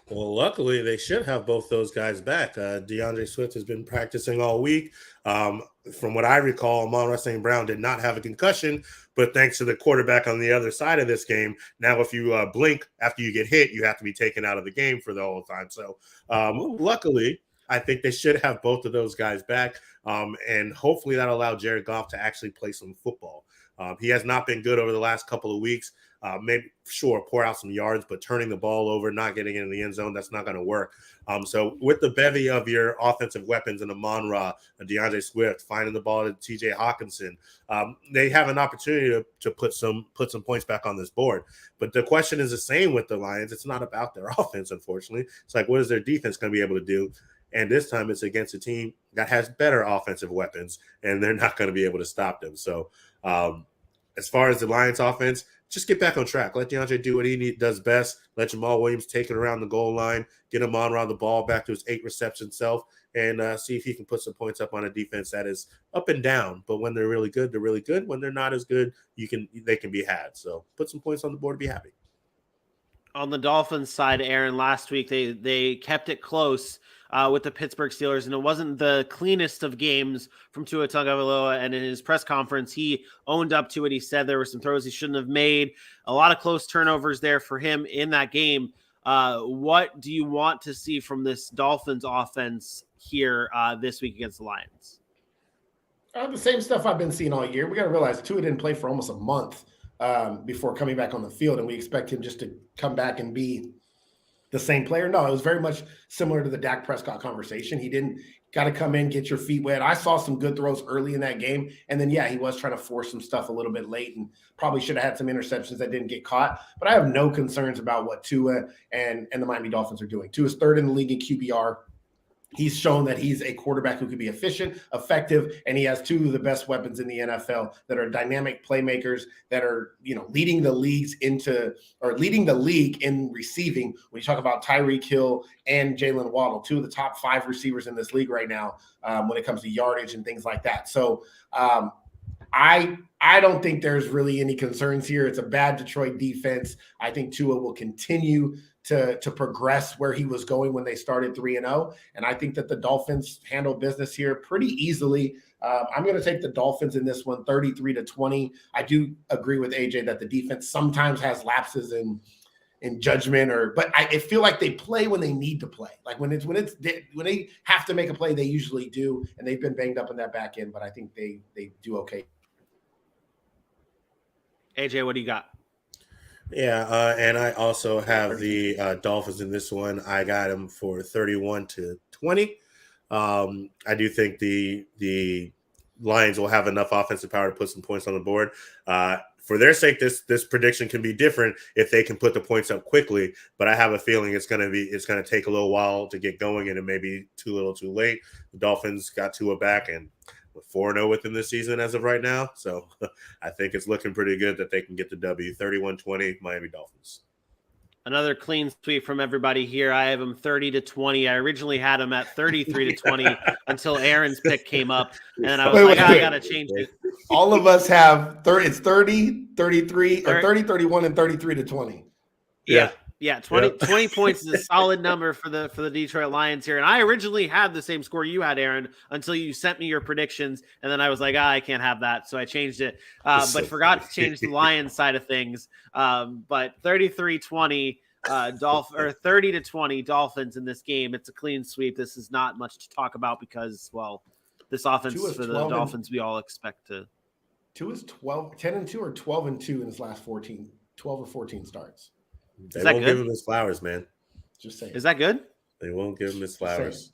Well, luckily, they should have both those guys back. DeAndre Swift has been practicing all week. From what I recall, Amon-Ra St. Brown did not have a concussion, but thanks to the quarterback on the other side of this game, now if you blink after you get hit, you have to be taken out of the game for the whole time. So luckily, I think they should have both of those guys back, and hopefully that'll allow Jared Goff to actually play some football. He has not been good over the last couple of weeks. Maybe, sure, pour out some yards, but turning the ball over, not getting into the end zone, that's not going to work. So with the bevy of your offensive weapons and Amon-Ra, DeAndre Swift, finding the ball to TJ Hawkinson, they have an opportunity to put some points back on this board. But the question is the same with the Lions. It's not about their offense, unfortunately. It's like, what is their defense going to be able to do? And this time it's against a team that has better offensive weapons, and they're not going to be able to stop them. So as far as the Lions offense, just get back on track. Let DeAndre do what he does best. Let Jamal Williams take it around the goal line, get him on around the ball back to his 8 reception self, and see if he can put some points up on a defense that is up and down. But when they're really good, they're really good. When they're not as good, they can be had. So put some points on the board to be happy. On the Dolphins side, Aaron, last week they kept it close with the Pittsburgh Steelers, and it wasn't the cleanest of games from Tua Tagovailoa. And in his press conference, he owned up to it. He said there were some throws he shouldn't have made, a lot of close turnovers there for him in that game. What do you want to see from this Dolphins offense here this week against the Lions? The same stuff I've been seeing all year. We got to realize Tua didn't play for almost a month before coming back on the field, and we expect him just to come back and be the same player. No, it was very much similar to the Dak Prescott conversation. He didn't got to come in, get your feet wet. I saw some good throws early in that game, and then, yeah, he was trying to force some stuff a little bit late and probably should have had some interceptions that didn't get caught. But I have no concerns about what Tua and the Miami Dolphins are doing. Tua's third in the league in QBR. He's shown that he's a quarterback who can be efficient, effective, and he has 2 of the best weapons in the NFL that are dynamic playmakers that are, leading the league in receiving. When you talk about Tyreek Hill and Jalen Waddle, 2 of the top 5 receivers in this league right now when it comes to yardage and things like that. So I don't think there's really any concerns here. It's a bad Detroit defense. I think Tua will continue to progress where he was going when they started 3-0. And I think that the Dolphins handle business here pretty easily. I'm going to take the Dolphins in this one, 33-20. I do agree with AJ that the defense sometimes has lapses in judgment, but I feel like they play when they need to play. Like when they have to make a play, they usually do. And they've been banged up in that back end, but I think they do okay. AJ, what do you got? Yeah, and I also have the Dolphins in this one. I got them for 31-20. I do think the Lions will have enough offensive power to put some points on the board. For their sake, this prediction can be different if they can put the points up quickly. But I have a feeling it's going to take a little while to get going, and it may be too little, too late. The Dolphins got Tua back, and 4-0 within the season as of right now. So I think it's looking pretty good that they can get the W. 31-20 Miami Dolphins. Another clean sweep from everybody here. I have them 30-20. I originally had them at 33-20 until Aaron's pick came up. And then I was I got to change it. All of us have it's 30, 33, or 30, 31, and 33-20. Yeah, 20 points is a solid number for the Detroit Lions here. And I originally had the same score you had, Aaron, until you sent me your predictions. And then I was like, I can't have that. So I changed it, but forgot to change the Lions side of things. But 33-20, or 30-20 Dolphins in this game. It's a clean sweep. This is not much to talk about because, well, this offense for the Dolphins, we all expect to. 2 is 10-2 or 12-2 in his last 14, 12 or 14 starts. They won't give him his flowers, man. Just saying. Is that good? They won't give him his flowers.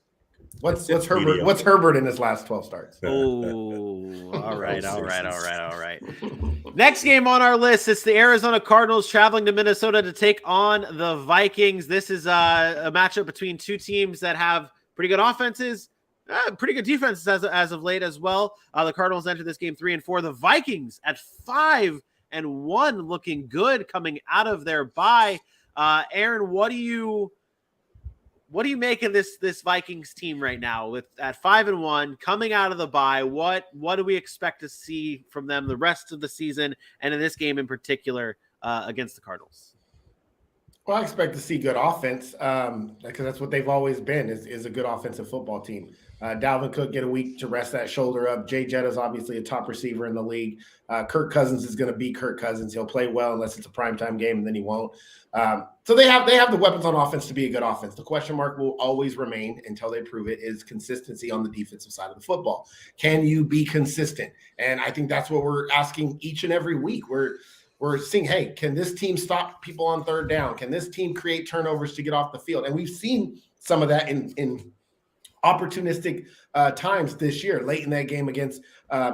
What's Herbert? What's Herbert in his last 12 starts? Oh, all right. Next game on our list, it's the Arizona Cardinals traveling to Minnesota to take on the Vikings. This is a matchup between two teams that have pretty good offenses, pretty good defenses as of late as well. The Cardinals entered this game 3-4. The Vikings at 5-1, looking good coming out of their bye. Aaron, what do you make of this Vikings team right now at 5-1 coming out of the bye? What do we expect to see from them the rest of the season and in this game in particular against the Cardinals? Well, I expect to see good offense because that's what they've always been is a good offensive football team. Dalvin Cook get a week to rest that shoulder up. Jay Jett is obviously a top receiver in the league. Kirk Cousins is going to be Kirk Cousins. He'll play well unless it's a primetime game, and then he won't. So they have the weapons on offense to be a good offense. The question mark will always remain until they prove it is consistency on the defensive side of the football. Can you be consistent? And I think that's what we're asking each and every week. We're seeing, hey, can this team stop people on third down? Can this team create turnovers to get off the field? And we've seen some of that in opportunistic times this year, late in that game against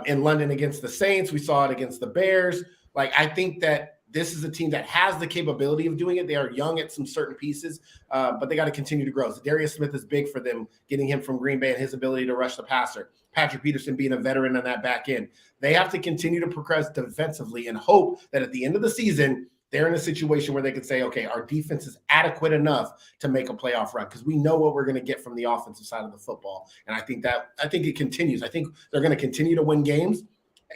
in London against the Saints. We saw it against the Bears. Like, I think that this is a team that has the capability of doing it. They are young at some certain pieces, but they got to continue to grow. So Darius Smith is big for them, getting him from Green Bay and his ability to rush the passer. Patrick Peterson being a veteran on that back end. They have to continue to progress defensively and hope that at the end of the season, they're in a situation where they can say, okay, our defense is adequate enough to make a playoff run because we know what we're going to get from the offensive side of the football. And I think it continues. I think they're going to continue to win games.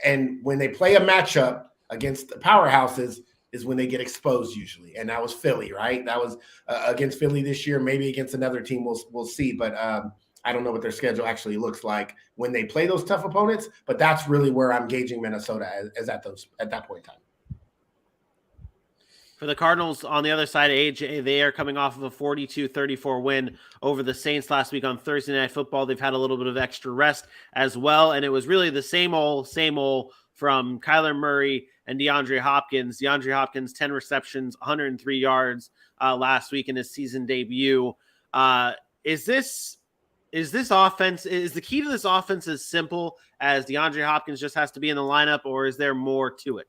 And when they play a matchup against the powerhouses is when they get exposed usually. And that was Philly, right? That was against Philly this year, maybe against another team. We'll see. But I don't know what their schedule actually looks like when they play those tough opponents, but that's really where I'm gauging Minnesota as at that point in time. For the Cardinals on the other side, AJ, they are coming off of a 42-34 win over the Saints last week on Thursday Night Football. They've had a little bit of extra rest as well, and it was really the same old from Kyler Murray and DeAndre Hopkins. DeAndre Hopkins, 10 receptions, 103 yards last week in his season debut. Is the key to this offense as simple as DeAndre Hopkins just has to be in the lineup, or is there more to it?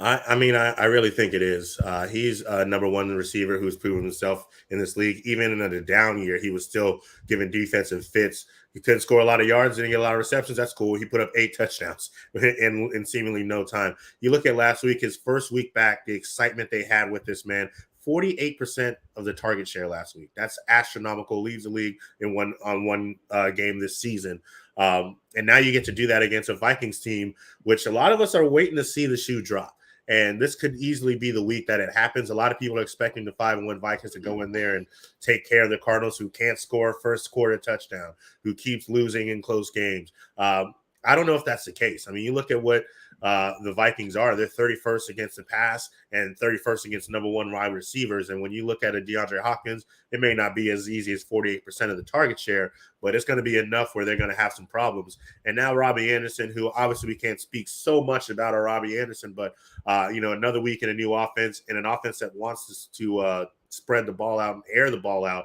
I mean, I really think it is. He's a number one receiver who's proven himself in this league. Even in a down year, he was still giving defensive fits. He couldn't score a lot of yards, didn't get a lot of receptions. That's cool. He put up 8 touchdowns in seemingly no time. You look at last week, his first week back, the excitement they had with this man. 48% of the target share last week. That's astronomical. Leads the league in one game this season. And now you get to do that against a Vikings team, which a lot of us are waiting to see the shoe drop. And this could easily be the week that it happens. A lot of people are expecting the 5-1 Vikings to go in there and take care of the Cardinals, who can't score first quarter touchdown, who keeps losing in close games. I don't know if that's the case. I mean, you look at what the Vikings are. They're 31st against the pass and 31st against number one wide receivers. And when you look at a DeAndre Hopkins, it may not be as easy as 48% of the target share, but it's going to be enough where they're going to have some problems. And now Robbie Anderson, who obviously we can't speak so much about our Robbie Anderson, but another week in a new offense, and an offense that wants to spread the ball out and air the ball out.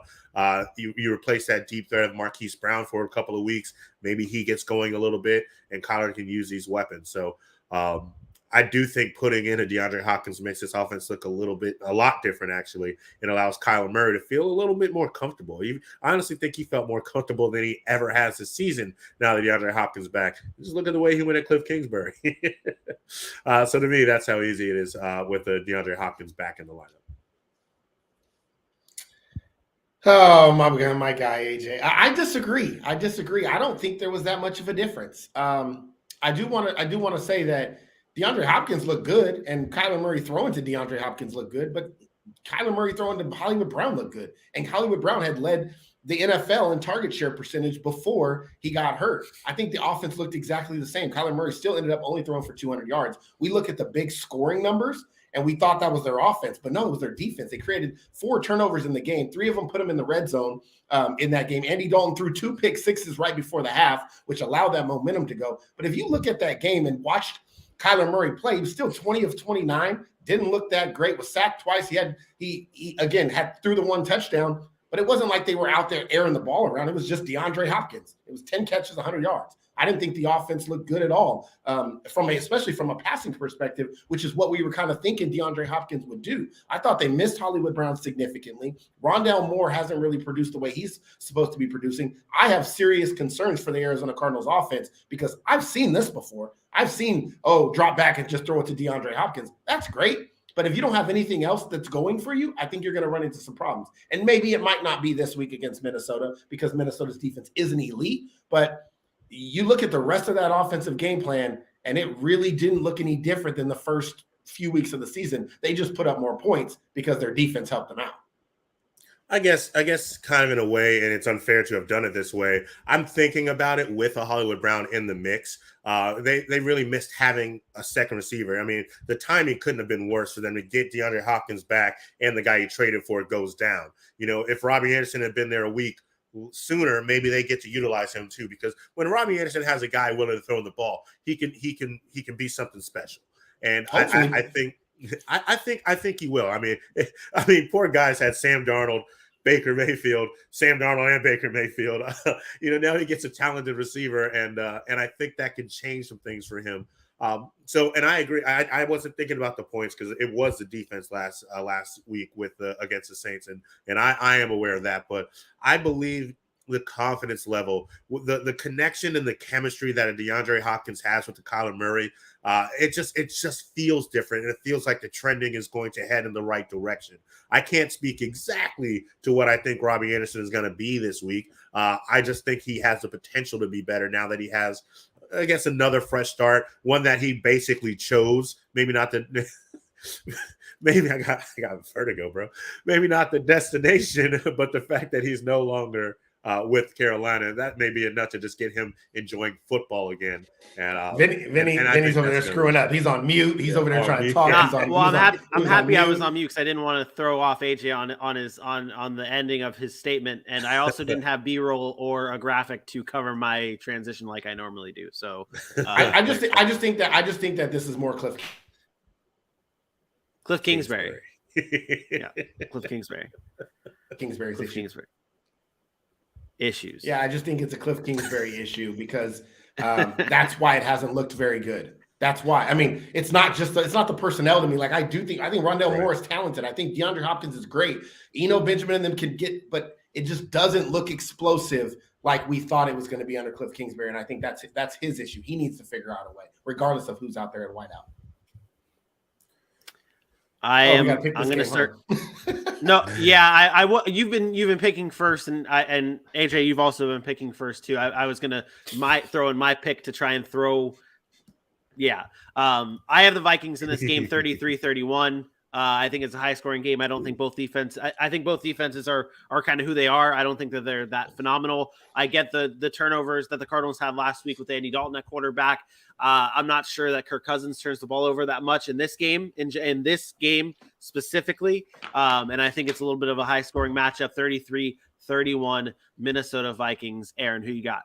You replace that deep threat of Marquise Brown for a couple of weeks. Maybe he gets going a little bit, and Kyler can use these weapons. So I do think putting in a DeAndre Hopkins makes this offense look a lot different, actually. It allows Kyler Murray to feel a little bit more comfortable. I honestly think he felt more comfortable than he ever has this season now that DeAndre Hopkins back. Just look at the way he went at Cliff Kingsbury. So to me, that's how easy it is with the DeAndre Hopkins back in the lineup. Oh, my guy, AJ. I disagree. I don't think there was that much of a difference. I do want to say that DeAndre Hopkins looked good, and Kyler Murray throwing to DeAndre Hopkins looked good, but Kyler Murray throwing to Hollywood Brown looked good, and Hollywood Brown had led the NFL in target share percentage before he got hurt. I think the offense looked exactly the same. Kyler Murray still ended up only throwing for 200 yards. We look at the big scoring numbers, and we thought that was their offense, but no, it was their defense. They created 4 turnovers in the game. 3 of them put them in the red zone in that game. Andy Dalton threw 2 pick sixes right before the half, which allowed that momentum to go. But if you look at that game and watched Kyler Murray play, he was still 20 of 29. Didn't look that great. Was sacked twice. He again had threw the 1 touchdown. But it wasn't like they were out there airing the ball around. It was just DeAndre Hopkins. It was 10 catches, 100 yards. I didn't think the offense looked good at all, especially from a passing perspective, which is what we were kind of thinking DeAndre Hopkins would do. I thought they missed Hollywood Brown significantly. Rondale Moore hasn't really produced the way he's supposed to be producing. I have serious concerns for the Arizona Cardinals offense because I've seen this before. I've seen, drop back and just throw it to DeAndre Hopkins. That's great. But if you don't have anything else that's going for you, I think you're going to run into some problems. And maybe it might not be this week against Minnesota because Minnesota's defense isn't elite. But you look at the rest of that offensive game plan, and it really didn't look any different than the first few weeks of the season. They just put up more points because their defense helped them out. I guess kind of in a way, and it's unfair to have done it this way. I'm thinking about it with a Hollywood Brown in the mix. They really missed having a second receiver. I mean, the timing couldn't have been worse for them to get DeAndre Hopkins back and the guy he traded for goes down. You know, if Robbie Anderson had been there a week sooner, maybe they get to utilize him too. Because when Robbie Anderson has a guy willing to throw the ball, he can be something special. And I think he will. I mean, poor guys had Sam Darnold, Baker Mayfield, and Baker Mayfield. Now he gets a talented receiver, and I think that can change some things for him. And I agree. I wasn't thinking about the points because it was the defense last week against the Saints, and I am aware of that. But I believe the confidence level, the connection and the chemistry that a DeAndre Hopkins has with the Kyler Murray, it just feels different, and it feels like the trending is going to head in the right direction. I can't speak exactly to what I think Robbie Anderson is going to be this week. I just think he has the potential to be better now that he has, I guess, another fresh start, one that he basically chose. Maybe not the maybe I got vertigo, bro. Maybe not the destination, but the fact that he's no longer with Carolina, that may be enough to just get him enjoying football again. And Vinny's over there screwing up. He's on mute. He's over there trying to talk. I'm happy I was on mute because I didn't want to throw off AJ on the ending of his statement, and I also didn't have B-roll or a graphic to cover my transition like I normally do. So I just think that this is more Cliff Kingsbury. Yeah, Cliff Kingsbury. Kingsbury issues. Yeah, I just think it's a Cliff Kingsbury issue because that's why it hasn't looked very good. That's why. I mean, it's not the personnel to me. Like I think Rondale Moore is talented. I think DeAndre Hopkins is great. Benjamin and them can get, but it just doesn't look explosive like we thought it was going to be under Cliff Kingsbury. And I think that's his issue. He needs to figure out a way, regardless of who's out there at wideout. I'm going to start. No, yeah, you've been picking first, and AJ, you've also been picking first too. I was going to throw in my pick to try and throw. Yeah, I have the Vikings in this game 33-31. I think it's a high-scoring game. I don't think both defenses are kind of who they are. I don't think that they're that phenomenal. I get the turnovers that the Cardinals had last week with Andy Dalton at quarterback. I'm not sure that Kirk Cousins turns the ball over that much in this game, in this game specifically. And I think it's a little bit of a high-scoring matchup, 33-31 Minnesota Vikings. Aaron, who you got?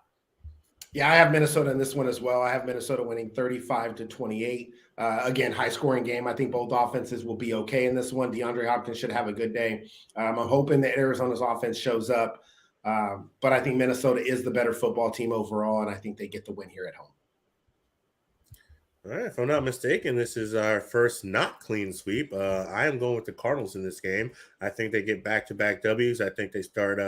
Yeah, I have Minnesota in this one as well. I have Minnesota winning 35-28. Again, high-scoring game. I think both offenses will be okay in this one. DeAndre Hopkins should have a good day. I'm hoping that Arizona's offense shows up. But I think Minnesota is the better football team overall, and I think they get the win here at home. All right, if I'm not mistaken, this is our first not clean sweep. I am going with the Cardinals in this game. I think they get back-to-back W's. I think they start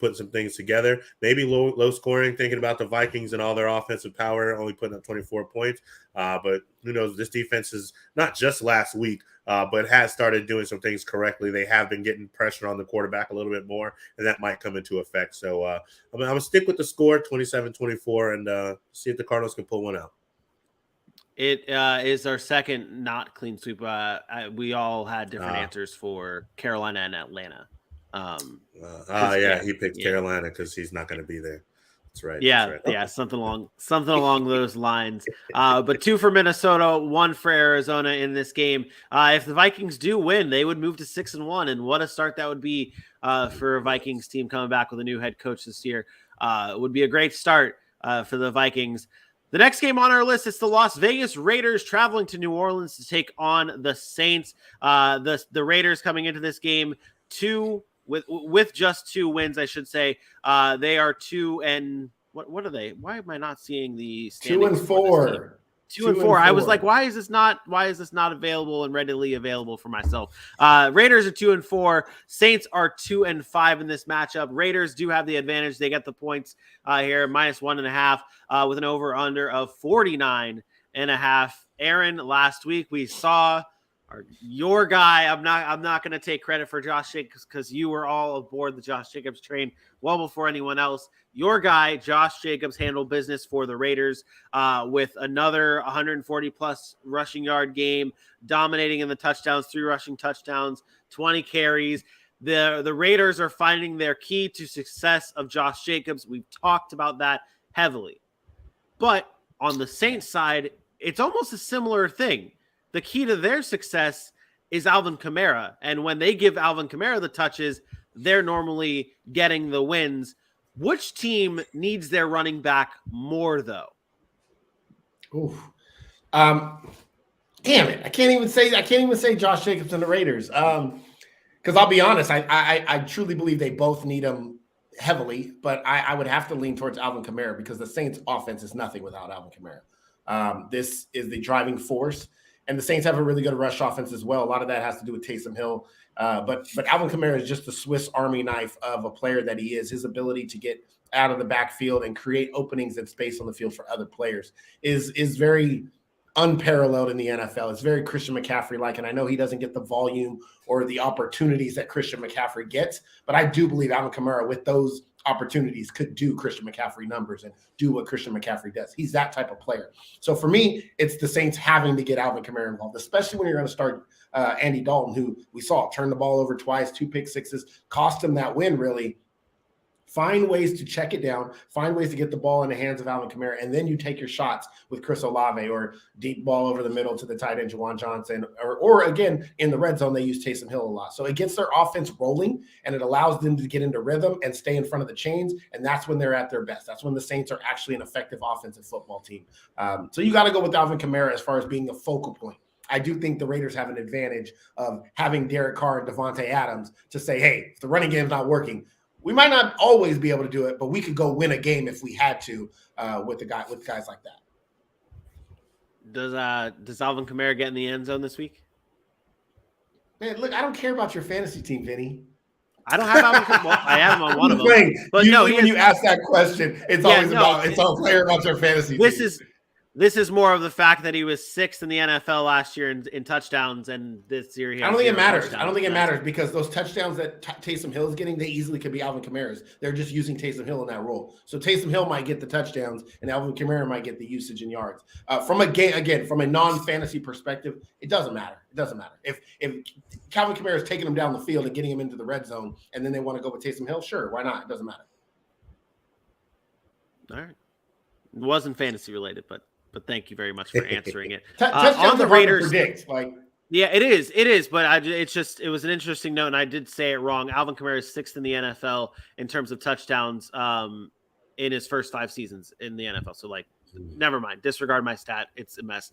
putting some things together. Maybe low scoring, thinking about the Vikings and all their offensive power, only putting up 24 points. But who knows? This defense is not just last week, but has started doing some things correctly. They have been getting pressure on the quarterback a little bit more, and that might come into effect. So I'm going to stick with the score, 27-24, and see if the Cardinals can pull one out. It is our second not clean sweep. We all had different answers for Carolina and Atlanta. He picked Carolina because he's not going to be there. That's right. Yeah, that's right. yeah, something along those lines. But 2 for Minnesota, 1 for Arizona in this game. If the Vikings do win, they would move to 6-1, and what a start that would be for a Vikings team coming back with a new head coach this year. It would be a great start for the Vikings. The next game on our list is the Las Vegas Raiders traveling to New Orleans to take on the Saints. The Raiders coming into this game with just 2 wins, I should say. They are 2 and what are they? Why am I not seeing the standings? 2-4. 2-4. I was like, why is this not available and readily available for myself? Raiders are 2-4. Saints are 2-5 in this matchup. Raiders do have the advantage. They get the points here, -1.5, with an over/under of 49.5. Aaron, last week we saw your guy. I'm not going to take credit for Josh Jacobs because you were all aboard the Josh Jacobs train well before anyone else. Your guy, Josh Jacobs, handled business for the Raiders with another 140-plus rushing yard game, dominating in the touchdowns, 3 rushing touchdowns, 20 carries. The Raiders are finding their key to success of Josh Jacobs. We've talked about that heavily. But on the Saints side, it's almost a similar thing. The key to their success is Alvin Kamara. And when they give Alvin Kamara the touches, they're normally getting the wins. Which team needs their running back more, though? Oof. Damn it. I can't even say Josh Jacobs and the Raiders. Because I'll be honest, I truly believe they both need him heavily, but I would have to lean towards Alvin Kamara because the Saints offense is nothing without Alvin Kamara. This is the driving force. And the Saints have a really good rush offense as well. A lot of that has to do with Taysom Hill. But Alvin Kamara is just the Swiss Army knife of a player that he is. His ability to get out of the backfield and create openings and space on the field for other players is very unparalleled in the NFL. It's very Christian McCaffrey-like, and I know he doesn't get the volume or the opportunities that Christian McCaffrey gets, but I do believe Alvin Kamara, with those opportunities, could do Christian McCaffrey numbers and do what Christian McCaffrey does. He's that type of player. So for me, it's the Saints having to get Alvin Kamara involved, especially when you're going to start Andy Dalton, who we saw turn the ball over twice, 2 pick sixes, cost him that win, really. Find ways to check it down, find ways to get the ball in the hands of Alvin Kamara, and then you take your shots with Chris Olave or deep ball over the middle to the tight end, Juwan Johnson, or again, in the red zone, they use Taysom Hill a lot. So it gets their offense rolling, and it allows them to get into rhythm and stay in front of the chains, and that's when they're at their best. That's when the Saints are actually an effective offensive football team. So you got to go with Alvin Kamara as far as being a focal point. I do think the Raiders have an advantage of having Derek Carr and Devontae Adams to say, hey, if the running game's not working, we might not always be able to do it, but we could go win a game if we had to with guys like that. Does Alvin Kamara get in the end zone this week? Man, look, I don't care about your fantasy team, Vinny. I don't have Alvin Kamara. Well, I have him on one of them. But usually when you ask that question, it's always about your fantasy team. This is more of the fact that he was 6th in the NFL last year in touchdowns, and this year he has I don't think it matters. I don't think it matters because those touchdowns that Taysom Hill is getting, they easily could be Alvin Kamara's. They're just using Taysom Hill in that role. So Taysom Hill might get the touchdowns, and Alvin Kamara might get the usage in yards. From a game, again, from a non-fantasy perspective, it doesn't matter. It doesn't matter. If Calvin Kamara is taking him down the field and getting him into the red zone, and then they want to go with Taysom Hill, sure, why not? It doesn't matter. All right. It wasn't fantasy related, but thank you very much for answering it. On the Raiders, predict, yeah, it is. But it was an interesting note, and I did say it wrong. Alvin Kamara is 6th in the NFL in terms of touchdowns in his first 5 seasons in the NFL. So, never mind. Disregard my stat. It's a mess.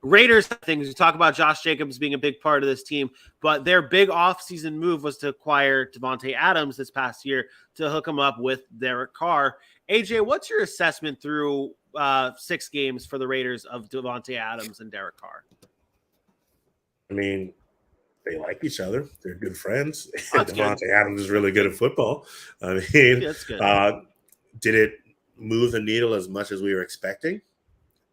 Raiders things. We talk about Josh Jacobs being a big part of this team, but their big offseason move was to acquire Devontae Adams this past year to hook him up with Derek Carr. AJ, what's your assessment through 6 games for the Raiders of Devontae Adams and Derek Carr? I mean, they like each other. They're good friends. Devontae Adams is really good at football. I mean, that's good. Did it move the needle as much as we were expecting?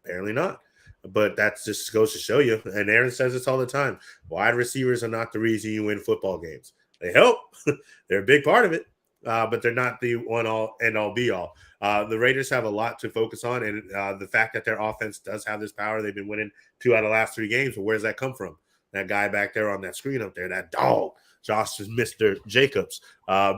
Apparently not. But that just goes to show you, and Aaron says this all the time, wide receivers are not the reason you win football games. They help. They're a big part of it, but they're not the one-all, end-all, be-all. The Raiders have a lot to focus on, and the fact that their offense does have this power, they've been winning 2 out of the last 3 games. But where does that come from? that guy back there on that screen up there, that dog, Josh is Mr. Jacobs,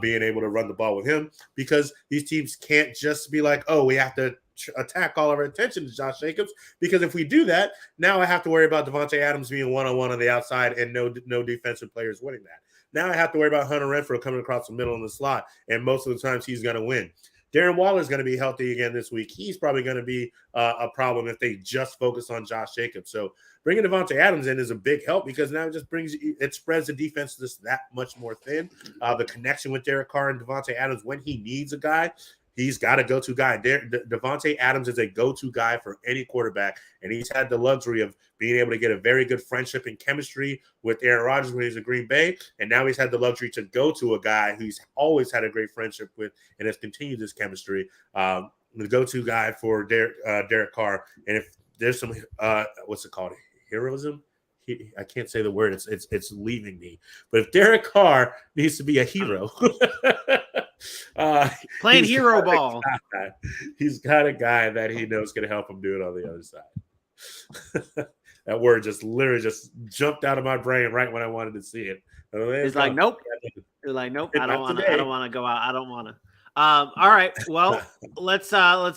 being able to run the ball with him, because these teams can't just be like, oh, we have to attack all of our attention to Josh Jacobs, because if we do that, now I have to worry about Devontae Adams being one-on-one on the outside and no defensive players winning that. Now I have to worry about Hunter Renfrow coming across the middle in the slot, and most of the times he's going to win. Darren Waller is going to be healthy again this week. He's probably going to be a problem if they just focus on Josh Jacobs. So bringing Devontae Adams in is a big help, because now it spreads the defense just that much more thin. The connection with Derek Carr and Devontae Adams, when he needs a guy, he's got a go-to guy. Devontae Adams is a go-to guy for any quarterback, and he's had the luxury of being able to get a very good friendship and chemistry with Aaron Rodgers when he's at Green Bay, and now he's had the luxury to go to a guy who's always had a great friendship with and has continued this chemistry, the go-to guy for Derek Carr. And if there's some what's it called, heroism? I can't say the word. It's leaving me. But if Derek Carr needs to be a hero, playing hero ball, he's got a guy that he knows can help him do it on the other side. That word just literally just jumped out of my brain right when I wanted to see it. It's like, nope. You're like, nope. I don't want to go out. I don't want to. All right. Well, let's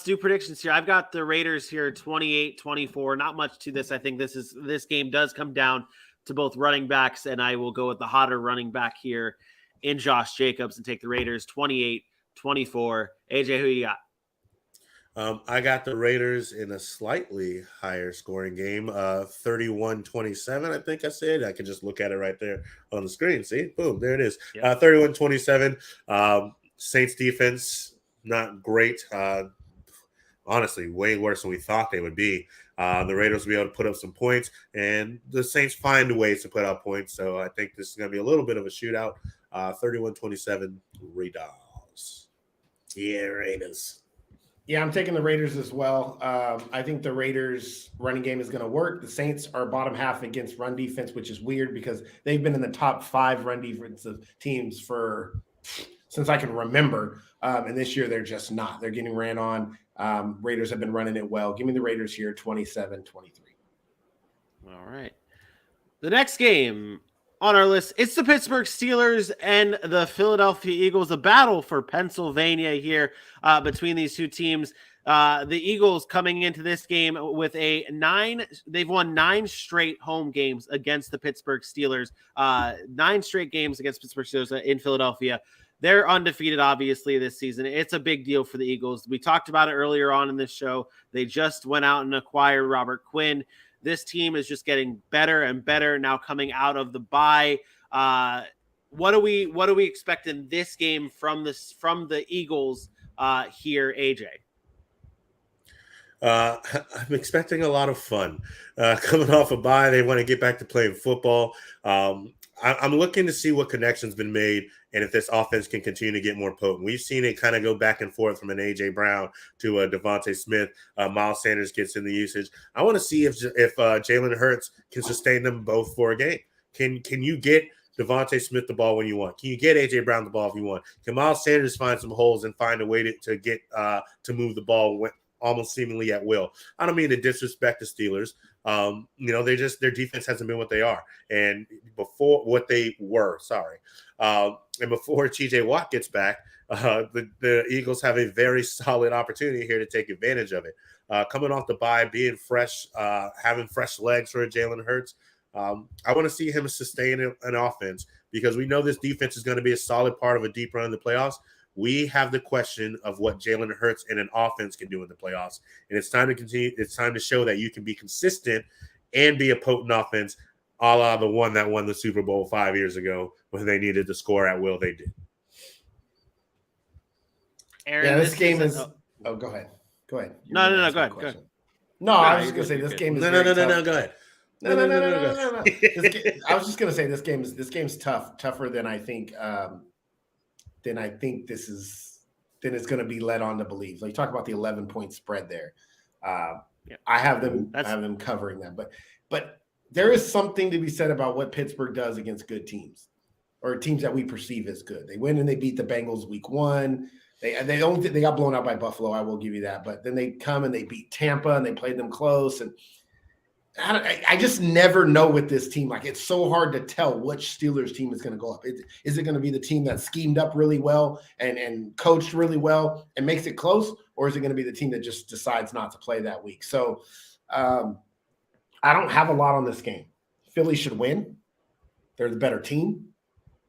do predictions here. I've got the Raiders here 28-24. Not much to this. I think this game does come down to both running backs, and I will go with the hotter running back here in Josh Jacobs and take the Raiders 28-24. AJ, who you got? I got the Raiders in a slightly higher scoring game, 31-27, I think I said. I can just look at it right there on the screen. See? Boom, there it is. Yep. 31-27. Saints defense, not great. Honestly, way worse than we thought they would be. The Raiders will be able to put up some points, and the Saints find ways to put out points. So I think this is going to be a little bit of a shootout. 31-27, Raiders. Yeah, Raiders. Yeah, I'm taking the Raiders as well. I think the Raiders' running game is going to work. The Saints are bottom half against run defense, which is weird because they've been in the top 5 run defensive teams since I can remember. And this year they're just not. They're getting ran on. Raiders have been running it well. Give me the Raiders here, 27-23. All right. The next game on our list, it's the Pittsburgh Steelers and the Philadelphia Eagles, a battle for Pennsylvania here between these two teams. The Eagles coming into this game with they've won 9 straight home games against the Pittsburgh Steelers, 9 straight games against Pittsburgh Steelers in Philadelphia. They're undefeated, obviously, this season. It's a big deal for the Eagles. We talked about it earlier on in this show. They just went out and acquired Robert Quinn. This team is just getting better and better now coming out of the bye. What do we expect in this game from the Eagles here, AJ? I'm expecting a lot of fun. Coming off a bye, they want to get back to playing football. I'm looking to see what connections been made and if this offense can continue to get more potent. We've seen it kind of go back and forth from an A.J. Brown to a Devontae Smith. Miles Sanders gets in the usage. I want to see if Jalen Hurts can sustain them both for a game. Can you get Devontae Smith the ball when you want? Can you get A.J. Brown the ball if you want? Can Miles Sanders find some holes and find a way to get to move the ball almost seemingly at will? I don't mean to disrespect the Steelers. Their defense hasn't been what they are, and before what they were. And before TJ Watt gets back, the Eagles have a very solid opportunity here to take advantage of it. Coming off the bye, being fresh, having fresh legs for Jalen Hurts. I want to see him sustain an offense because we know this defense is going to be a solid part of a deep run in the playoffs. We have the question of what Jalen Hurts and an offense can do in the playoffs. And it's time to continue. It's time to show that you can be consistent and be a potent offense, a la the one that won the Super Bowl 5 years ago when they needed to score at will. They did. Aaron, this game is. Oh, go ahead. Go ahead. No. Go ahead. No, I was just going to say this game is. No. Go ahead. No. I was just going to say this game's tougher than I think. Then it's going to be led on to believe. Like talk about the 11-point spread there. I have them covering that, but there is something to be said about what Pittsburgh does against good teams or teams that we perceive as good. They win and they beat the Bengals week 1. They got blown out by Buffalo. I will give you that, but then they come and they beat Tampa and they played them close. And I just never know with this team. Like, it's so hard to tell which Steelers team is going to go up. Is it going to be the team that schemed up really well and coached really well and makes it close? Or is it going to be the team that just decides not to play that week? So I don't have a lot on this game. Philly should win. They're the better team.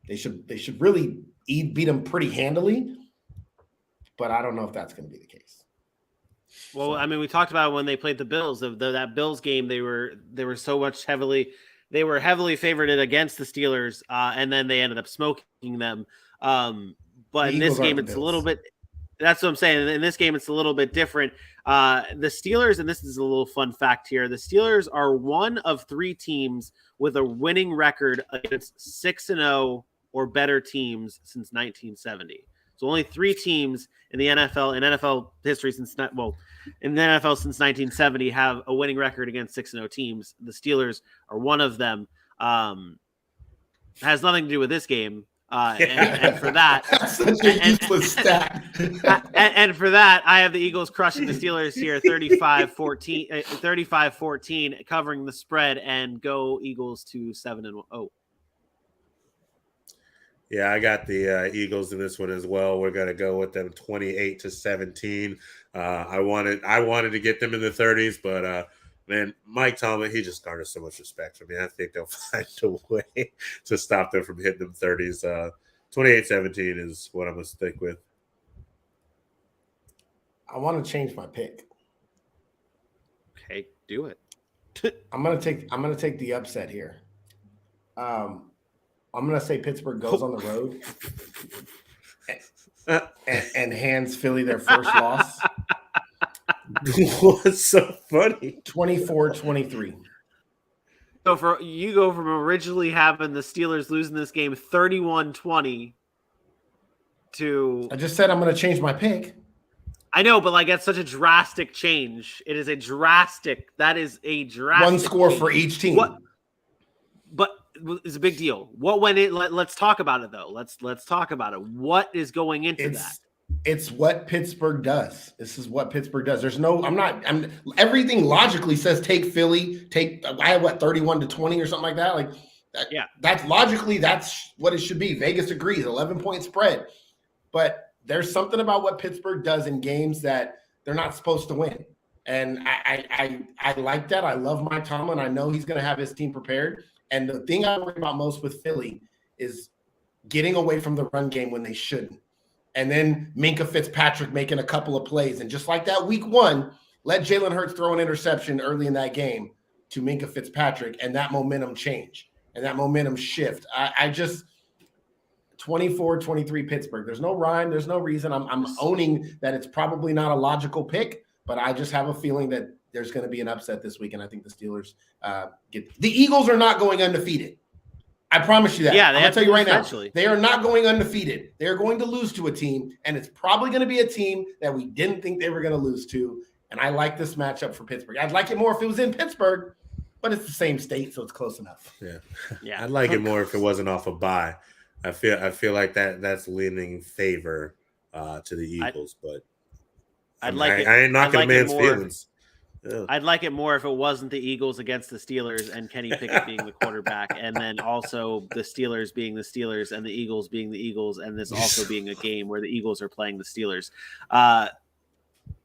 They should really beat them pretty handily. But I don't know if that's going to be the case. Well, I mean, we talked about when they played the Bills. That Bills game, they were heavily favored against the Steelers, and then they ended up smoking them. But in this game, it's a little bit. That's what I'm saying. In this game, it's a little bit different. The Steelers, and this is a little fun fact here: the Steelers are one of 3 teams with a winning record against 6-0 or better teams since 1970. So only 3 teams in the NFL history since 1970 have a winning record against 6-0 teams. The Steelers are one of them. Has nothing to do with this game. And for that, that's such a useless stat. and for that, I have the Eagles crushing the Steelers here, 35-14, covering the spread, and go Eagles to 7-0. Yeah, I got the Eagles in this one as well. We're gonna go with them 28-17. I wanted to get them in the 30s, but man, Mike Tomlin, he just garners so much respect for me. I think they'll find a way to stop them from hitting them 30s. 28-17 is what I'm gonna stick with. I want to change my pick. Okay, do it. I'm gonna take the upset here. I'm going to say Pittsburgh goes on the road and hands Philly their first loss. What's so funny? 24-23. So you go from originally having the Steelers losing this game 31-20 to... I just said I'm going to change my pick. I know, but that's such a drastic change. It is a drastic... That is a drastic... One score change. For each team. But it's a big deal. What went in? Let's talk about it though. Let's talk about it. What is going into that? It's what Pittsburgh does. This is what Pittsburgh does. Everything logically says take Philly, I have 31-20 or something like that. That's what it should be. Vegas agrees, 11-point spread. But there's something about what Pittsburgh does in games that they're not supposed to win. And I like that. I love Mike Tomlin. I know he's going to have his team prepared. And the thing I worry about most with Philly is getting away from the run game when they shouldn't. And then Minkah Fitzpatrick making a couple of plays. And just like that week 1, let Jalen Hurts throw an interception early in that game to Minkah Fitzpatrick, and that momentum change and that momentum shift. I just 24-23 Pittsburgh. There's no rhyme. There's no reason. I'm owning that it's probably not a logical pick, but I just have a feeling that there's going to be an upset this week, and I think the Steelers get – the Eagles are not going undefeated. I promise you that. Yeah, I'm going to tell you right now. They are not going undefeated. They are going to lose to a team, and it's probably going to be a team that we didn't think they were going to lose to, and I like this matchup for Pittsburgh. I'd like it more if it was in Pittsburgh, but it's the same state, so it's close enough. Yeah. I'd like it more if it wasn't off a bye. I feel like that's leaning favor to the Eagles, but I ain't knocking a man's feelings. Yeah. I'd like it more if it wasn't the Eagles against the Steelers and Kenny Pickett being the quarterback, and then also the Steelers being the Steelers and the Eagles being the Eagles, and this also being a game where the Eagles are playing the Steelers. All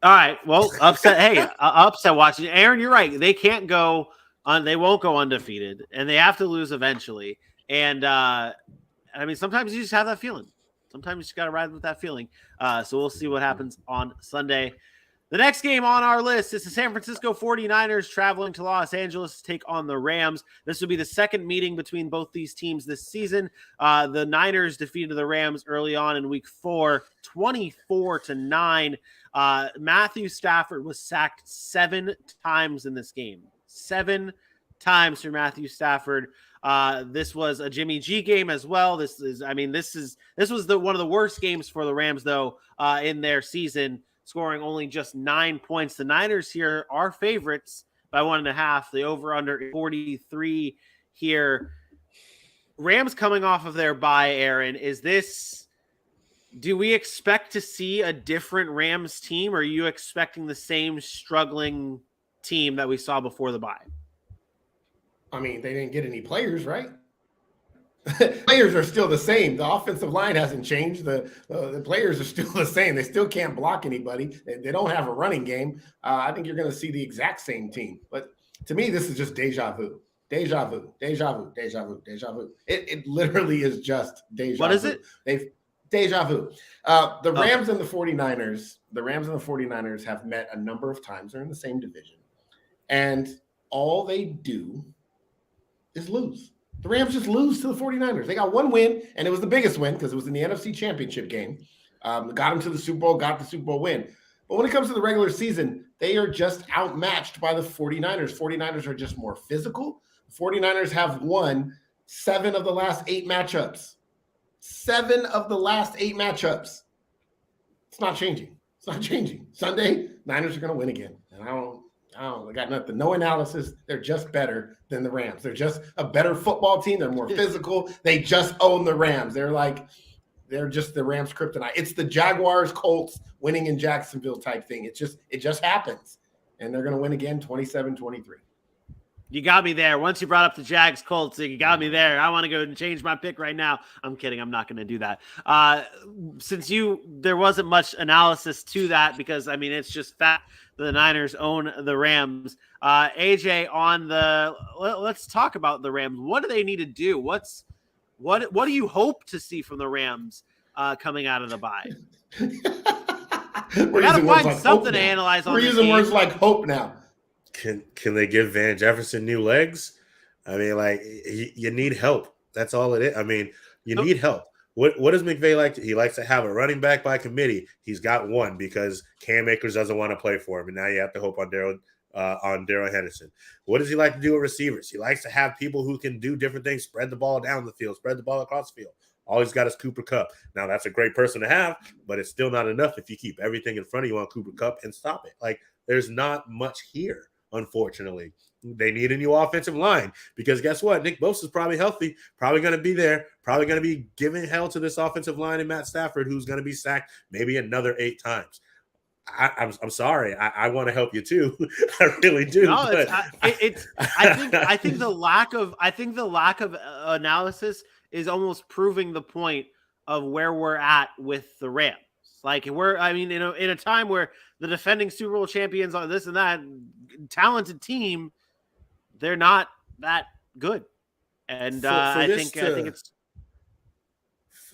right, well, upset. Hey, upset watching. Aaron, you're right. They can't go on. They won't go undefeated, and they have to lose eventually. And I mean, sometimes you just have that feeling. Sometimes you just got to ride with that feeling. So we'll see what happens on Sunday. The next game on our list is the San Francisco 49ers traveling to Los Angeles to take on the Rams. This will be the second meeting between both these teams this season. The Niners defeated the Rams early on in week 4, 24-9. Matthew Stafford was sacked 7 times in this game. 7 times for Matthew Stafford. This was a Jimmy G game as well. This was one of the worst games for the Rams though in their season, scoring only just 9 points. The Niners here are favorites by 1.5. The over/under 43 here. Rams coming off of their bye, Aaron. Do we expect to see a different Rams team, or are you expecting the same struggling team that we saw before the bye? I mean, they didn't get any players, right? Players are still the same. The offensive line hasn't changed. The players are still the same. They still can't block anybody. They don't have a running game. I think you're going to see the exact same team. But to me, this is just deja vu. Deja vu. Deja vu. Deja vu. Deja vu. It literally is just deja vu. What is it? Deja vu. The Rams and the 49ers, have met a number of times. They're in the same division. And all they do is lose. The Rams just lose to the 49ers. They got one win, and it was the biggest win because it was in the NFC Championship game. Got them to the Super Bowl, got the Super Bowl win. But when it comes to the regular season, they are just outmatched by the 49ers. 49ers are just more physical. The 49ers have won 7 of the last 8 matchups. 7 of the last 8 matchups. It's not changing. It's not changing. Sunday, Niners are going to win again. And I got nothing. No analysis. They're just better than the Rams. They're just a better football team. They're more physical. They just own the Rams. They're just the Rams kryptonite. It's the Jaguars, Colts winning in Jacksonville type thing. It just happens. And they're going to win again 27-23. You got me there. Once you brought up the Jags Colts, you got me there. I want to go and change my pick right now. I'm kidding. I'm not going to do that. There wasn't much analysis to that because, I mean, it's just fact the Niners own the Rams. AJ, let's talk about the Rams. What do they need to do? What do you hope to see from the Rams coming out of the bye? We got to find something to analyze on. We're using words like hope now. Can they give Van Jefferson new legs? I mean, like, you need help. That's all it is. I mean, you need help. What does McVay like? He likes to have a running back by committee. He's got one because Cam Akers doesn't want to play for him, and now you have to hope on Darrell Henderson. What does he like to do with receivers? He likes to have people who can do different things, spread the ball down the field, spread the ball across the field. All he's got is Cooper Kupp. Now, that's a great person to have, but it's still not enough if you keep everything in front of you on Cooper Kupp and stop it. Like, there's not much here. Unfortunately, they need a new offensive line because guess what? Nick Bosa's probably healthy, probably going to be there, probably going to be giving hell to this offensive line and Matt Stafford, who's going to be sacked maybe another 8 times. I'm sorry. I want to help you too. I really do. No, I think the lack of analysis is almost proving the point of where we're at with the Rams. Like in a time where the defending Super Bowl champions are this and that talented team, they're not that good. And I think it's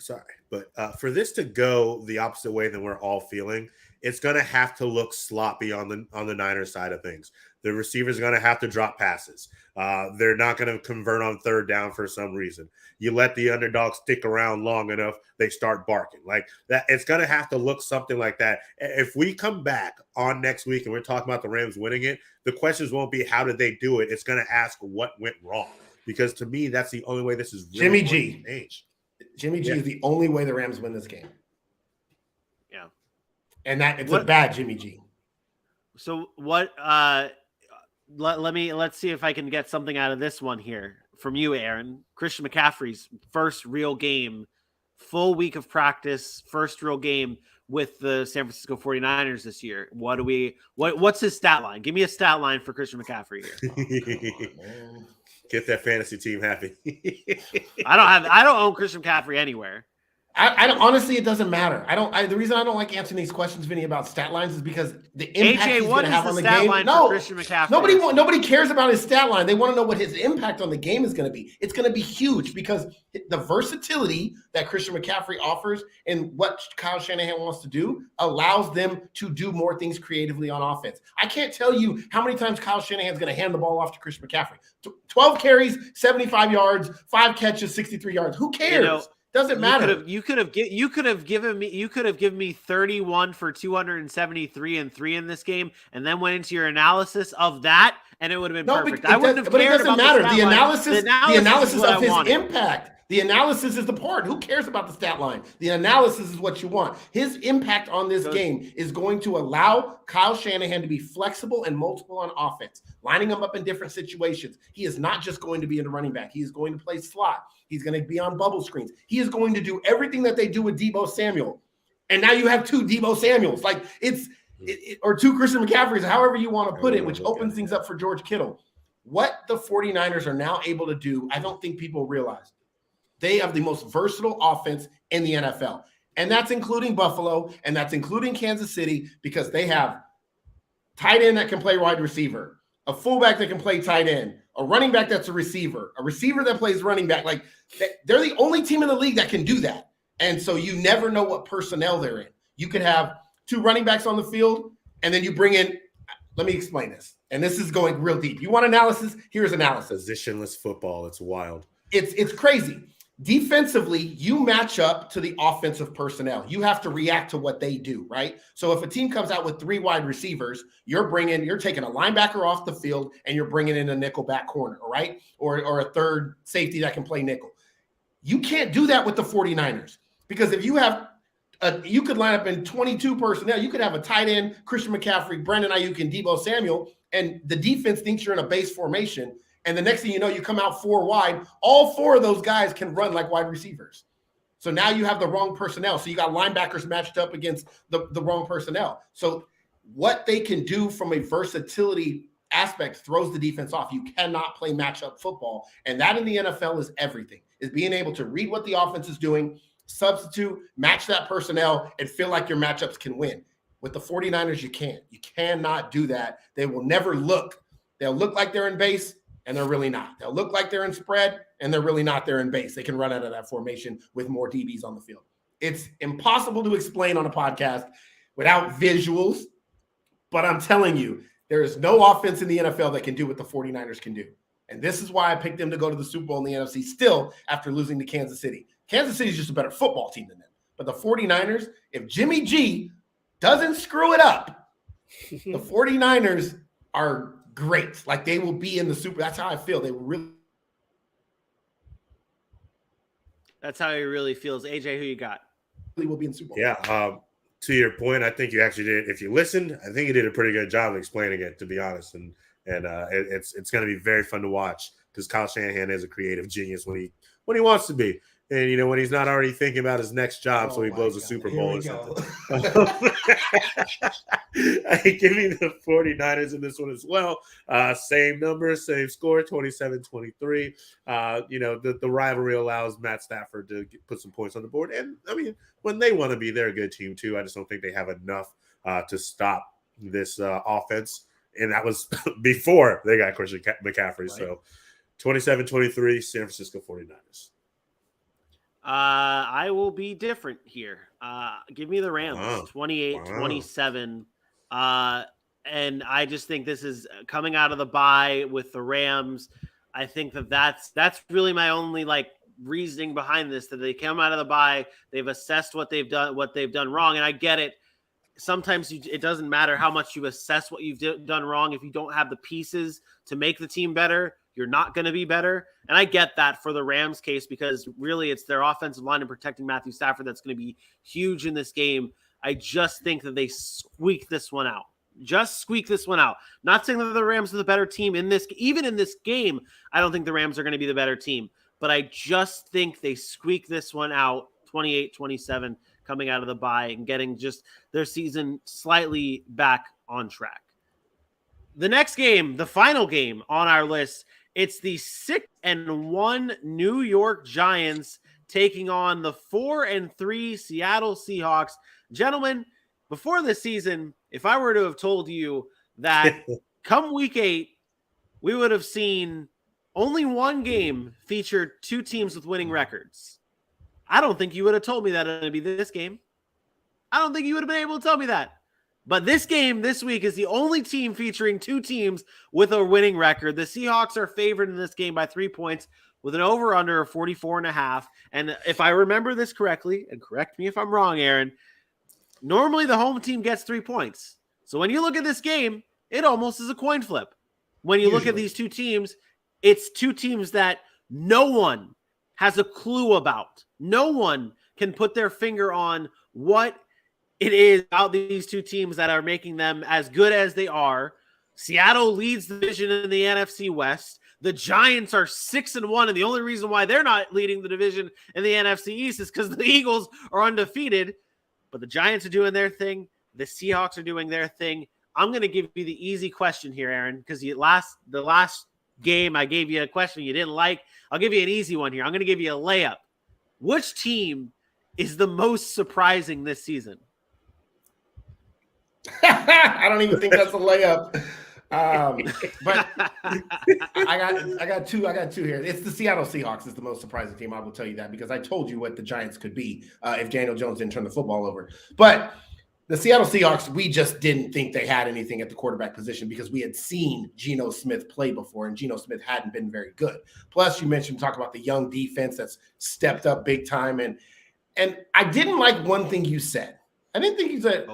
sorry, but for this to go the opposite way than we're all feeling, it's going to have to look sloppy on the Niners side of things. The receivers are going to have to drop passes. They're not going to convert on 3rd down for some reason. You let the underdog stick around long enough, they start barking. Like that, it's going to have to look something like that. If we come back on next week and we're talking about the Rams winning it, the questions won't be how did they do it? It's going to ask what went wrong. Because to me, that's the only way this is really Jimmy G. Jimmy G is the only way the Rams win this game. Yeah. And that it's a bad Jimmy G. So what let's see if I can get something out of this one here from you, Aaron. Christian McCaffrey's first real game, full week of practice, first real game with the San Francisco 49ers this year. What's his stat line? Give me a stat line for Christian McCaffrey here. Get that fantasy team happy. I don't own Christian McCaffrey anywhere. I don't, honestly, it doesn't matter. The reason I don't like answering these questions, Vinny, about stat lines is because the impact he's going to have on the game. No, Christian McCaffrey. Nobody cares about his stat line. They want to know what his impact on the game is going to be. It's going to be huge because the versatility that Christian McCaffrey offers and what Kyle Shanahan wants to do allows them to do more things creatively on offense. I can't tell you how many times Kyle Shanahan is going to hand the ball off to Christian McCaffrey. 12 carries, 75 yards, 5 catches, 63 yards. Who cares? Doesn't matter. You could have given me 31 for 273 and 3 in this game, and then went into your analysis of that, and it would have been perfect. I wouldn't have cared about the analysis. The analysis of his wanted. Impact. The analysis is the part. Who cares about the stat line? The analysis is what you want. His impact on this game is going to allow Kyle Shanahan to be flexible and multiple on offense, lining him up in different situations. He is not just going to be in the running back. He is going to play slot. He's going to be on bubble screens. He is going to do everything that they do with Deebo Samuel. And now you have 2 Deebo Samuels. Or 2 Christian McCaffreys, however you want to put it, which opens things up for George Kittle. What the 49ers are now able to do, I don't think people realize. They have the most versatile offense in the NFL. And that's including Buffalo, and that's including Kansas City, because they have tight end that can play wide receiver, a fullback that can play tight end, a running back that's a receiver that plays running back. Like, they're the only team in the league that can do that. And so you never know what personnel they're in. You could have 2 running backs on the field, and then you bring in, let me explain this. And this is going real deep. You want analysis? Here's analysis. Positionless football. It's wild. It's crazy. Defensively, you match up to the offensive personnel. You have to react to what they do, right? So if a team comes out with 3 wide receivers, you're taking a linebacker off the field and you're bringing in a nickel back corner, all right? Or a third safety that can play nickel. You can't do that with the 49ers, because if you have you could line up in 22 personnel. You could have a tight end, Christian McCaffrey, Brandon Ayuk, and Deebo Samuel, and the defense thinks you're in a base formation. And the next thing you know, you come out 4 wide. All 4 of those guys can run like wide receivers. So now you have the wrong personnel. So you got linebackers matched up against the wrong personnel. So what they can do from a versatility aspect throws the defense off. You cannot play matchup football. And that in the NFL is everything, is being able to read what the offense is doing, substitute, match that personnel, and feel like your matchups can win. With the 49ers, you can't. You cannot do that. They will never look. They'll look like they're in base, and they're really not. They'll look like they're in spread, and they're really not. They're in base. They can run out of that formation with more DBs on the field. It's impossible to explain on a podcast without visuals, but I'm telling you, there is no offense in the NFL that can do what the 49ers can do. And this is why I picked them to go to the Super Bowl in the NFC still after losing to Kansas City. Kansas City is just a better football team than them. But the 49ers, if Jimmy G doesn't screw it up, the 49ers are great. Like, they will be in the Super. That's how I feel. They will really. That's how he really feels. AJ, who you got? Will be in Super Bowl. Yeah. To your point, I think you actually did. If you listened, I think you did a pretty good job of explaining it, to be honest. And it's going to be very fun to watch, because Kyle Shanahan is a creative genius when he wants to be. And, when he's not already thinking about his next job, so he blows a Super Bowl or something. I give me the 49ers in this one as well. Same number, same score, 27-23. The rivalry allows Matt Stafford to put some points on the board. And, when they want to be, they're a good team too. I just don't think they have enough to stop this offense. And that was before they got Christian McCaffrey. Right. So 27-23, San Francisco 49ers. I will be different here. Give me the Rams, 28-27. And I just think this is coming out of the bye with the Rams. I think that's really my only reasoning behind this, that they come out of the bye, they've assessed what they've done wrong. And I get it. Sometimes it doesn't matter how much you assess what you've done wrong. If you don't have the pieces to make the team better, you're not going to be better. And I get that for the Rams case, because really it's their offensive line and protecting Matthew Stafford that's going to be huge in this game. I just think that they squeak this one out. Just squeak this one out. Not saying that the Rams are the better team in this, even in this game. I don't think the Rams are going to be the better team, but I just think they squeak this one out, 28-27, coming out of the bye and getting just their season slightly back on track. The next game, the final game on our list, it's the 6-1 New York Giants taking on the 4-3 Seattle Seahawks. Gentlemen, before this season, if I were to have told you that come week 8, we would have seen only one game featured 2 teams with winning records, I don't think you would have told me that it would be this game. I don't think you would have been able to tell me that. But this game this week is the only team featuring 2 teams with a winning record. The Seahawks are favored in this game by 3 points with an over-under of 44.5. And if I remember this correctly, and correct me if I'm wrong, Aaron, normally the home team gets 3 points. So when you look at this game, it almost is a coin flip. When you look at these 2 teams, it's 2 teams that no one has a clue about. No one can put their finger on what it is about these 2 teams that are making them as good as they are. Seattle leads the division in the NFC West. The Giants are 6-1, and the only reason why they're not leading the division in the NFC East is because the Eagles are undefeated. But the Giants are doing their thing. The Seahawks are doing their thing. I'm going to give you the easy question here, Aaron, because the last game. I gave you a question you didn't like. I'll give you an easy one here. I'm going to give you a layup. Which team is the most surprising this season? I don't even think that's a layup. But I got two here. It's the Seattle Seahawks is the most surprising team. I will tell you that because I told you what the Giants could be if Daniel Jones didn't turn the football over. But the Seattle Seahawks, we just didn't think they had anything at the quarterback position because we had seen Geno Smith play before, and Geno Smith hadn't been very good. Plus, you talk about the young defense that's stepped up big time. And I didn't like one thing you said. I didn't think you said,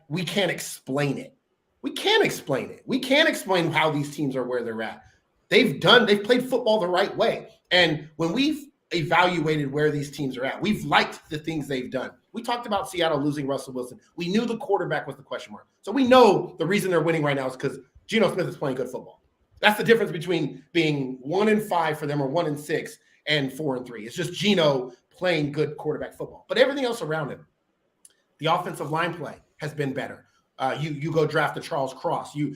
we can't explain it. We can't explain it. We can't explain how these teams are where they're at. They've played football the right way. And when we've evaluated where these teams are at, we've liked the things they've done. We talked about Seattle losing Russell Wilson. We knew the quarterback was the question mark. So we know the reason they're winning right now is because Geno Smith is playing good football. That's the difference between being 1-5 for them or 1-6 and 4-3. It's just Geno playing good quarterback football. But everything else around him, the offensive line play has been better. You go draft a Charles Cross. You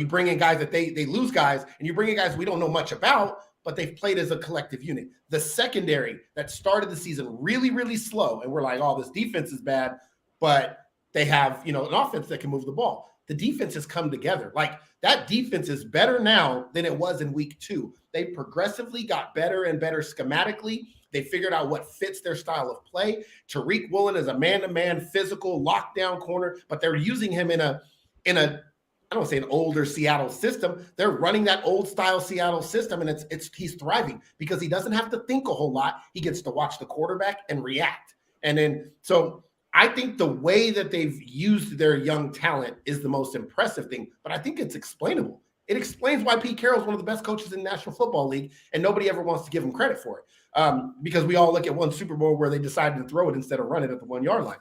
bring in guys that they lose guys, and you bring in guys we don't know much about, but they've played as a collective unit. The secondary that started the season really, really slow, and we're like, oh, this defense is bad, but they have an offense that can move the ball. The defense has come together. Like that defense is better now than it was in week 2. They progressively got better and better schematically. They figured out what fits their style of play. Tariq Woolen is a man-to-man physical lockdown corner, but they're using him in a I don't want to say an older Seattle system. They're running that old style Seattle system, and he's thriving because he doesn't have to think a whole lot. He gets to watch the quarterback and react. And then, so I think the way that they've used their young talent is the most impressive thing, but I think it's explainable. It explains why Pete Carroll is one of the best coaches in the National Football League, and nobody ever wants to give him credit for it because we all look at one Super Bowl where they decided to throw it instead of run it at the 1-yard line.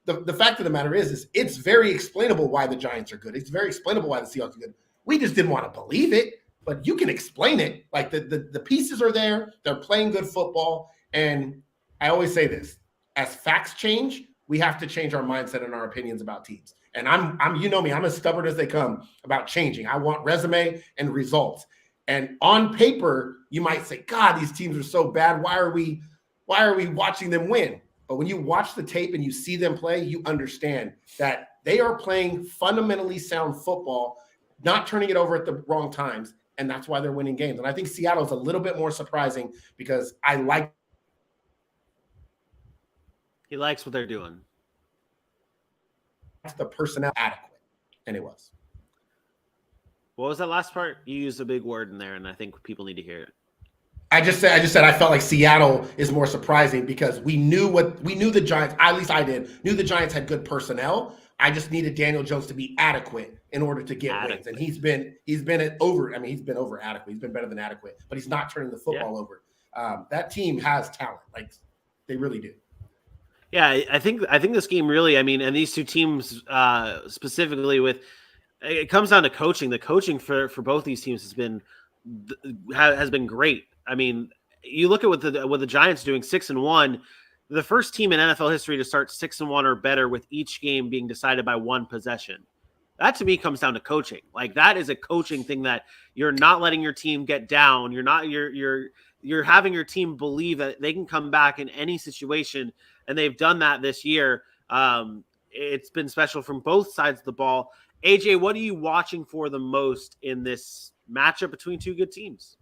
The fact of the matter is it's very explainable why the Giants are good. It's very explainable why the Seahawks are good. We just didn't want to believe it, but you can explain it. Like the pieces are there. They're playing good football. And I always say this, as facts change, we have to change our mindset and our opinions about teams. And I'm I'm as stubborn as they come about changing. I want resume and results. And on paper, you might say, God, these teams are so bad. Why are we watching them win? But when you watch the tape and you see them play, you understand that they are playing fundamentally sound football, not turning it over at the wrong times, and that's why they're winning games. And I think Seattle's a little bit more surprising because he likes what they're doing. The personnel adequate, and it was. What was that last part? You used a big word in there, and I think people need to hear it. I just said I felt like Seattle is more surprising because we knew the Giants, at least I did, knew the Giants had good personnel. I just needed Daniel Jones to be adequate in order to get wins. And he's been over adequate. He's been better than adequate, but he's not turning the football over. That team has talent. Like they really do. Yeah, I think this game really, and these two teams specifically it comes down to coaching. The coaching for both these teams has been great. You look at what the Giants doing 6-1, the first team in NFL history to start 6-1 or better with each game being decided by one possession. That to me comes down to coaching. Like that is a coaching thing that you're not letting your team get down. You're having your team believe that they can come back in any situation, and they've done that this year. It's been special from both sides of the ball. AJ, what are you watching for the most in this matchup between two good teams?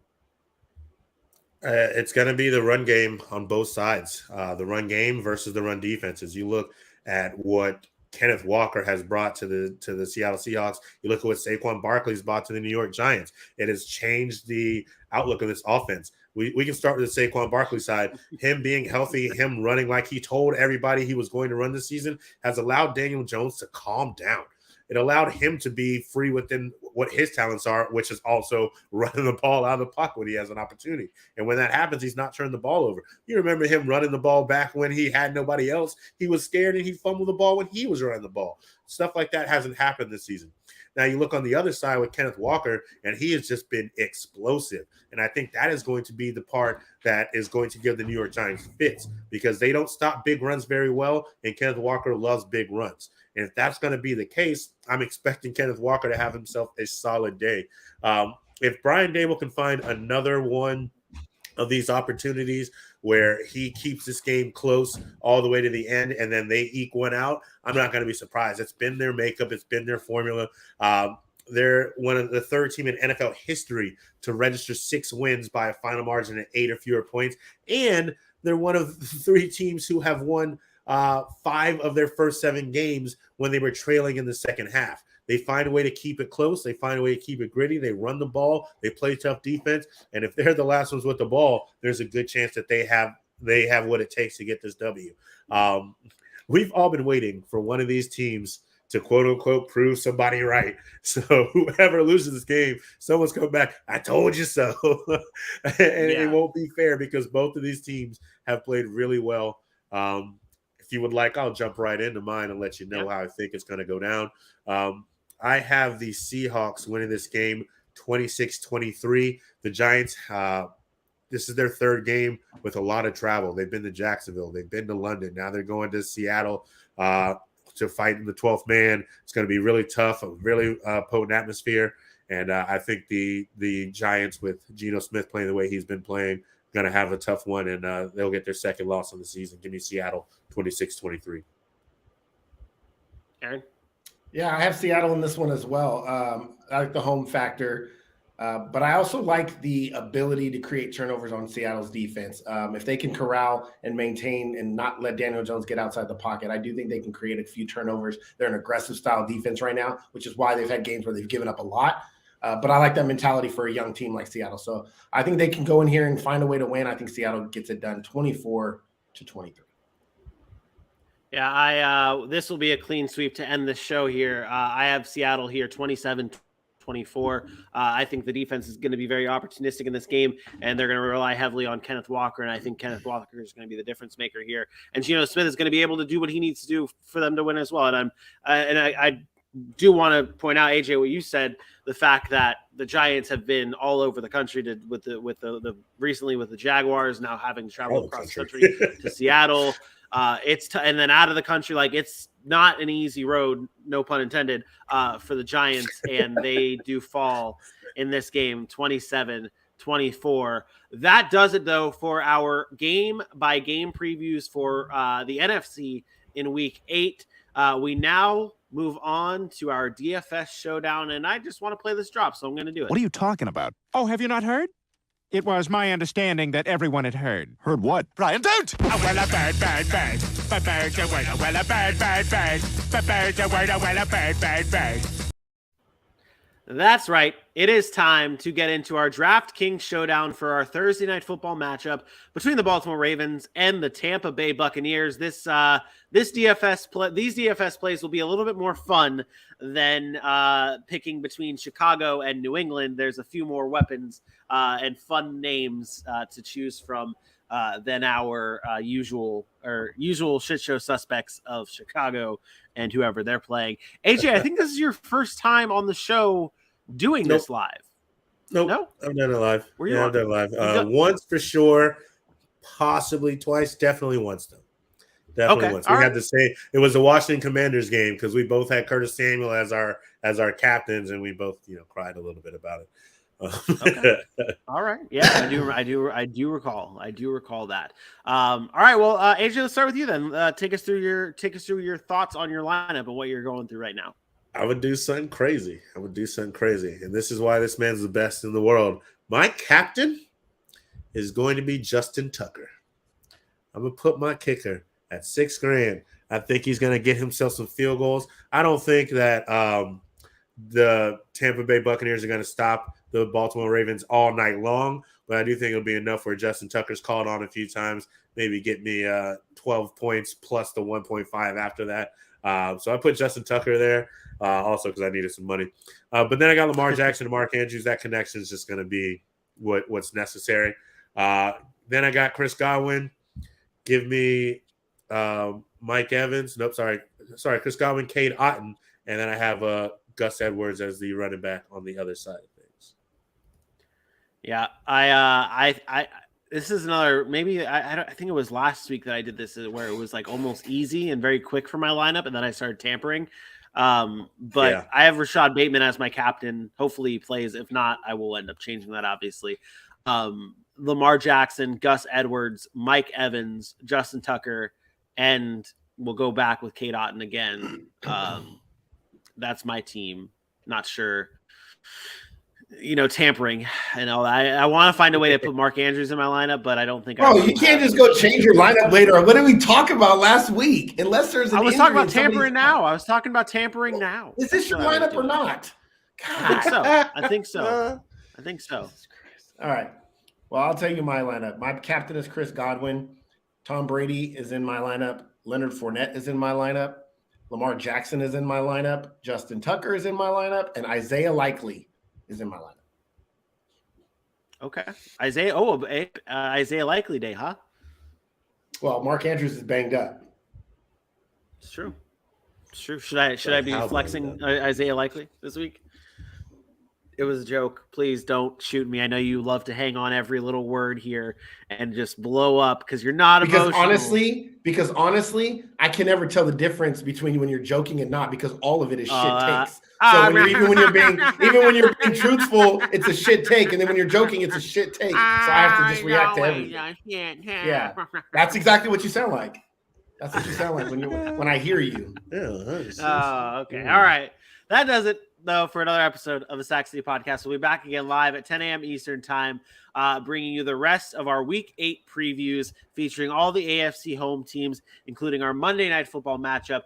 It's going to be the run game on both sides, the run game versus the run defense. As you look at what Kenneth Walker has brought to the Seattle Seahawks, you look at what Saquon Barkley's brought to the New York Giants. It has changed the outlook of this offense. We can start with the Saquon Barkley side. Him being healthy, him running like he told everybody he was going to run this season has allowed Daniel Jones to calm down. It allowed him to be free within what his talents are, which is also running the ball out of the pocket when he has an opportunity. And when that happens, he's not turning the ball over. You remember him running the ball back when he had nobody else. He was scared and he fumbled the ball when he was running the ball. Stuff like that hasn't happened this season. Now you look on the other side with Kenneth Walker, and he has just been explosive. And I think that is going to be the part that is going to give the New York Giants fits because they don't stop big runs very well, and Kenneth Walker loves big runs. And if that's going to be the case, I'm expecting Kenneth Walker to have himself a solid day. if Brian Dable can find another one of these opportunities where he keeps this game close all the way to the end and then they eke one out, I'm not going to be surprised. It's been their makeup. It's been their formula. They're one of the third team in NFL history to register 6 wins by a final margin of 8 or fewer points. And they're one of 3 teams who have won 5 of their first 7 games when they were trailing in the second half. They find a way to keep it close. They find a way to keep it gritty. They run the ball. They play tough defense. And if they're the last ones with the ball, there's a good chance that they have what it takes to get this W. We've all been waiting for one of these teams to quote unquote prove somebody right. So whoever loses this game, someone's coming back. I told you so. And it won't be fair because both of these teams have played really well. If you would like, I'll jump right into mine and let you know how I think it's going to go down. I have the Seahawks winning this game 26-23. The Giants, this is their 3rd game with a lot of travel. They've been to Jacksonville. They've been to London. Now they're going to Seattle to fight in the 12th man. It's going to be really tough, a really potent atmosphere. And I think the Giants, with Geno Smith playing the way he's been playing, going to have a tough one, and they'll get their 2nd loss of the season. Give me Seattle 26-23. Aaron? Yeah, I have Seattle in this one as well. I like the home factor, but I also like the ability to create turnovers on Seattle's defense. If they can corral and maintain and not let Daniel Jones get outside the pocket, I do think they can create a few turnovers. They're an aggressive style defense right now, which is why they've had games where they've given up a lot. But I like that mentality for a young team like Seattle. So I think they can go in here and find a way to win. I think Seattle gets it done 24-23. Yeah, this will be a clean sweep to end the show here. I have Seattle here 27-24. I think the defense is going to be very opportunistic in this game, and they're going to rely heavily on Kenneth Walker, and I think Kenneth Walker is going to be the difference maker here. And Geno Smith is going to be able to do what he needs to do for them to win as well. And I do want to point out, AJ, what you said, the fact that the Giants have been all over the country recently with the Jaguars, now having traveled across the country to Seattle. And then out of the country, like, it's not an easy road, no pun intended, for the Giants, and they do fall in this game 27-24. That does it, though, for our game-by-game previews for the NFC in Week 8. We now move on to our DFS showdown, and I just want to play this drop, so I'm going to do it. What are you talking about? Oh, have you not heard? It was my understanding that everyone had heard. Heard what? Brian, don't! Oh, well, a bird, bird, bird. But bird's a word, well, a bird, bird, bird. But bird's a word, well, a bird, bird, bird. That's right. It is time to get into our DraftKings showdown for our Thursday night football matchup between the Baltimore Ravens and the Tampa Bay Buccaneers. These DFS plays will be a little bit more fun than picking between Chicago and New England. There's a few more weapons and fun names to choose from than our usual shit show suspects of Chicago and whoever they're playing. AJ, I think this is your first time on the show doing this live. Nope. No? I've done it live. Were you I've done it live. Once for sure, possibly twice, definitely once though. Definitely once. We had the same. It was the Washington Commanders game because we both had Curtis Samuel as our captains, and we both cried a little bit about it. Okay. All right. Yeah, I do recall that. All right. Well, AJ, let's start with you then. Take us through your thoughts on your lineup and what you're going through right now. I would do something crazy. And this is why this man's the best in the world. My captain is going to be Justin Tucker. I'm going to put my kicker at $6,000. I think he's going to get himself some field goals. I don't think that the Tampa Bay Buccaneers are going to stop the Baltimore Ravens all night long, but I do think it'll be enough where Justin Tucker's called on a few times, maybe get me 12 points plus the 1.5 after that. So I put Justin Tucker there also because I needed some money. But then I got Lamar Jackson and Mark Andrews. That connection is just going to be what's necessary. Then I got Chris Godwin. Give me Mike Evans. Nope, sorry, Chris Godwin, Cade Otton. And then I have Gus Edwards as the running back on the other side of things. Yeah, I this is another, maybe I think it was last week that I did this where it was like almost easy and very quick for my lineup, and then I started tampering. But I have Rashad Bateman as my captain. Hopefully he plays. If not, I will end up changing that, obviously. Lamar Jackson, Gus Edwards, Mike Evans, Justin Tucker, and we'll go back with Kate Otten again. That's my team. Not sure. Tampering and all that. I want to find a way to put Mark Andrews in my lineup, but I don't think. Bro, you can't just go change your lineup later. What did we talk about last week? Unless there's, I was talking about tampering now. I was talking about tampering now. Is this your lineup or not? God. I think so. All right. Well, I'll tell you my lineup. My captain is Chris Godwin. Tom Brady is in my lineup. Leonard Fournette is in my lineup. Lamar Jackson is in my lineup. Justin Tucker is in my lineup, and Isaiah Likely is in my lineup. Okay. Isaiah Likely day, huh? Well, Mark Andrews is banged up. It's true. Should I be flexing Isaiah Likely this week? It was a joke. Please don't shoot me. I know you love to hang on every little word here and just blow up because you're not emotional. Because honestly, I can never tell the difference between when you're joking and not, because all of it is shit takes. So even when you're being truthful, it's a shit take, and then when you're joking, it's a shit take. So I have to just react to everything. Yeah, that's exactly what you sound like. That's what you sound like when I hear you. Okay. All right. That does it, though, for another episode of the Sac City Podcast. We'll be back again live at 10 a.m. Eastern Time, bringing you the rest of our Week 8 previews featuring all the AFC home teams, including our Monday Night Football matchup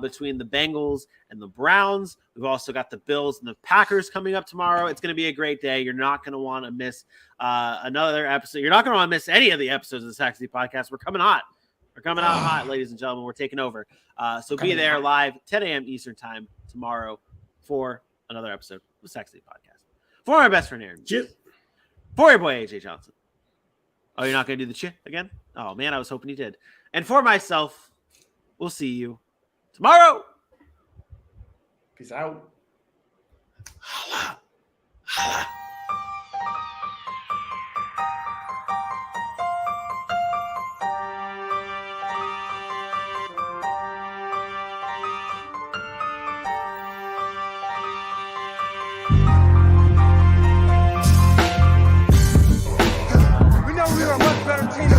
between the Bengals and the Browns. We've also got the Bills and the Packers coming up tomorrow. It's going to be a great day. You're not going to want to miss another episode. You're not going to want to miss any of the episodes of the Sac City Podcast. We're coming hot. We're coming out hot, ladies and gentlemen. We're taking over. So be there live, 10 a.m. Eastern Time tomorrow for another episode of the Sac City Podcast. For my best friend Aaron. For your boy AJ Johnson. Oh, you're not going to do the chit again? Oh, man, I was hoping you did. And for myself, we'll see you tomorrow. Peace out. Holla. Holla. We know we are a much better team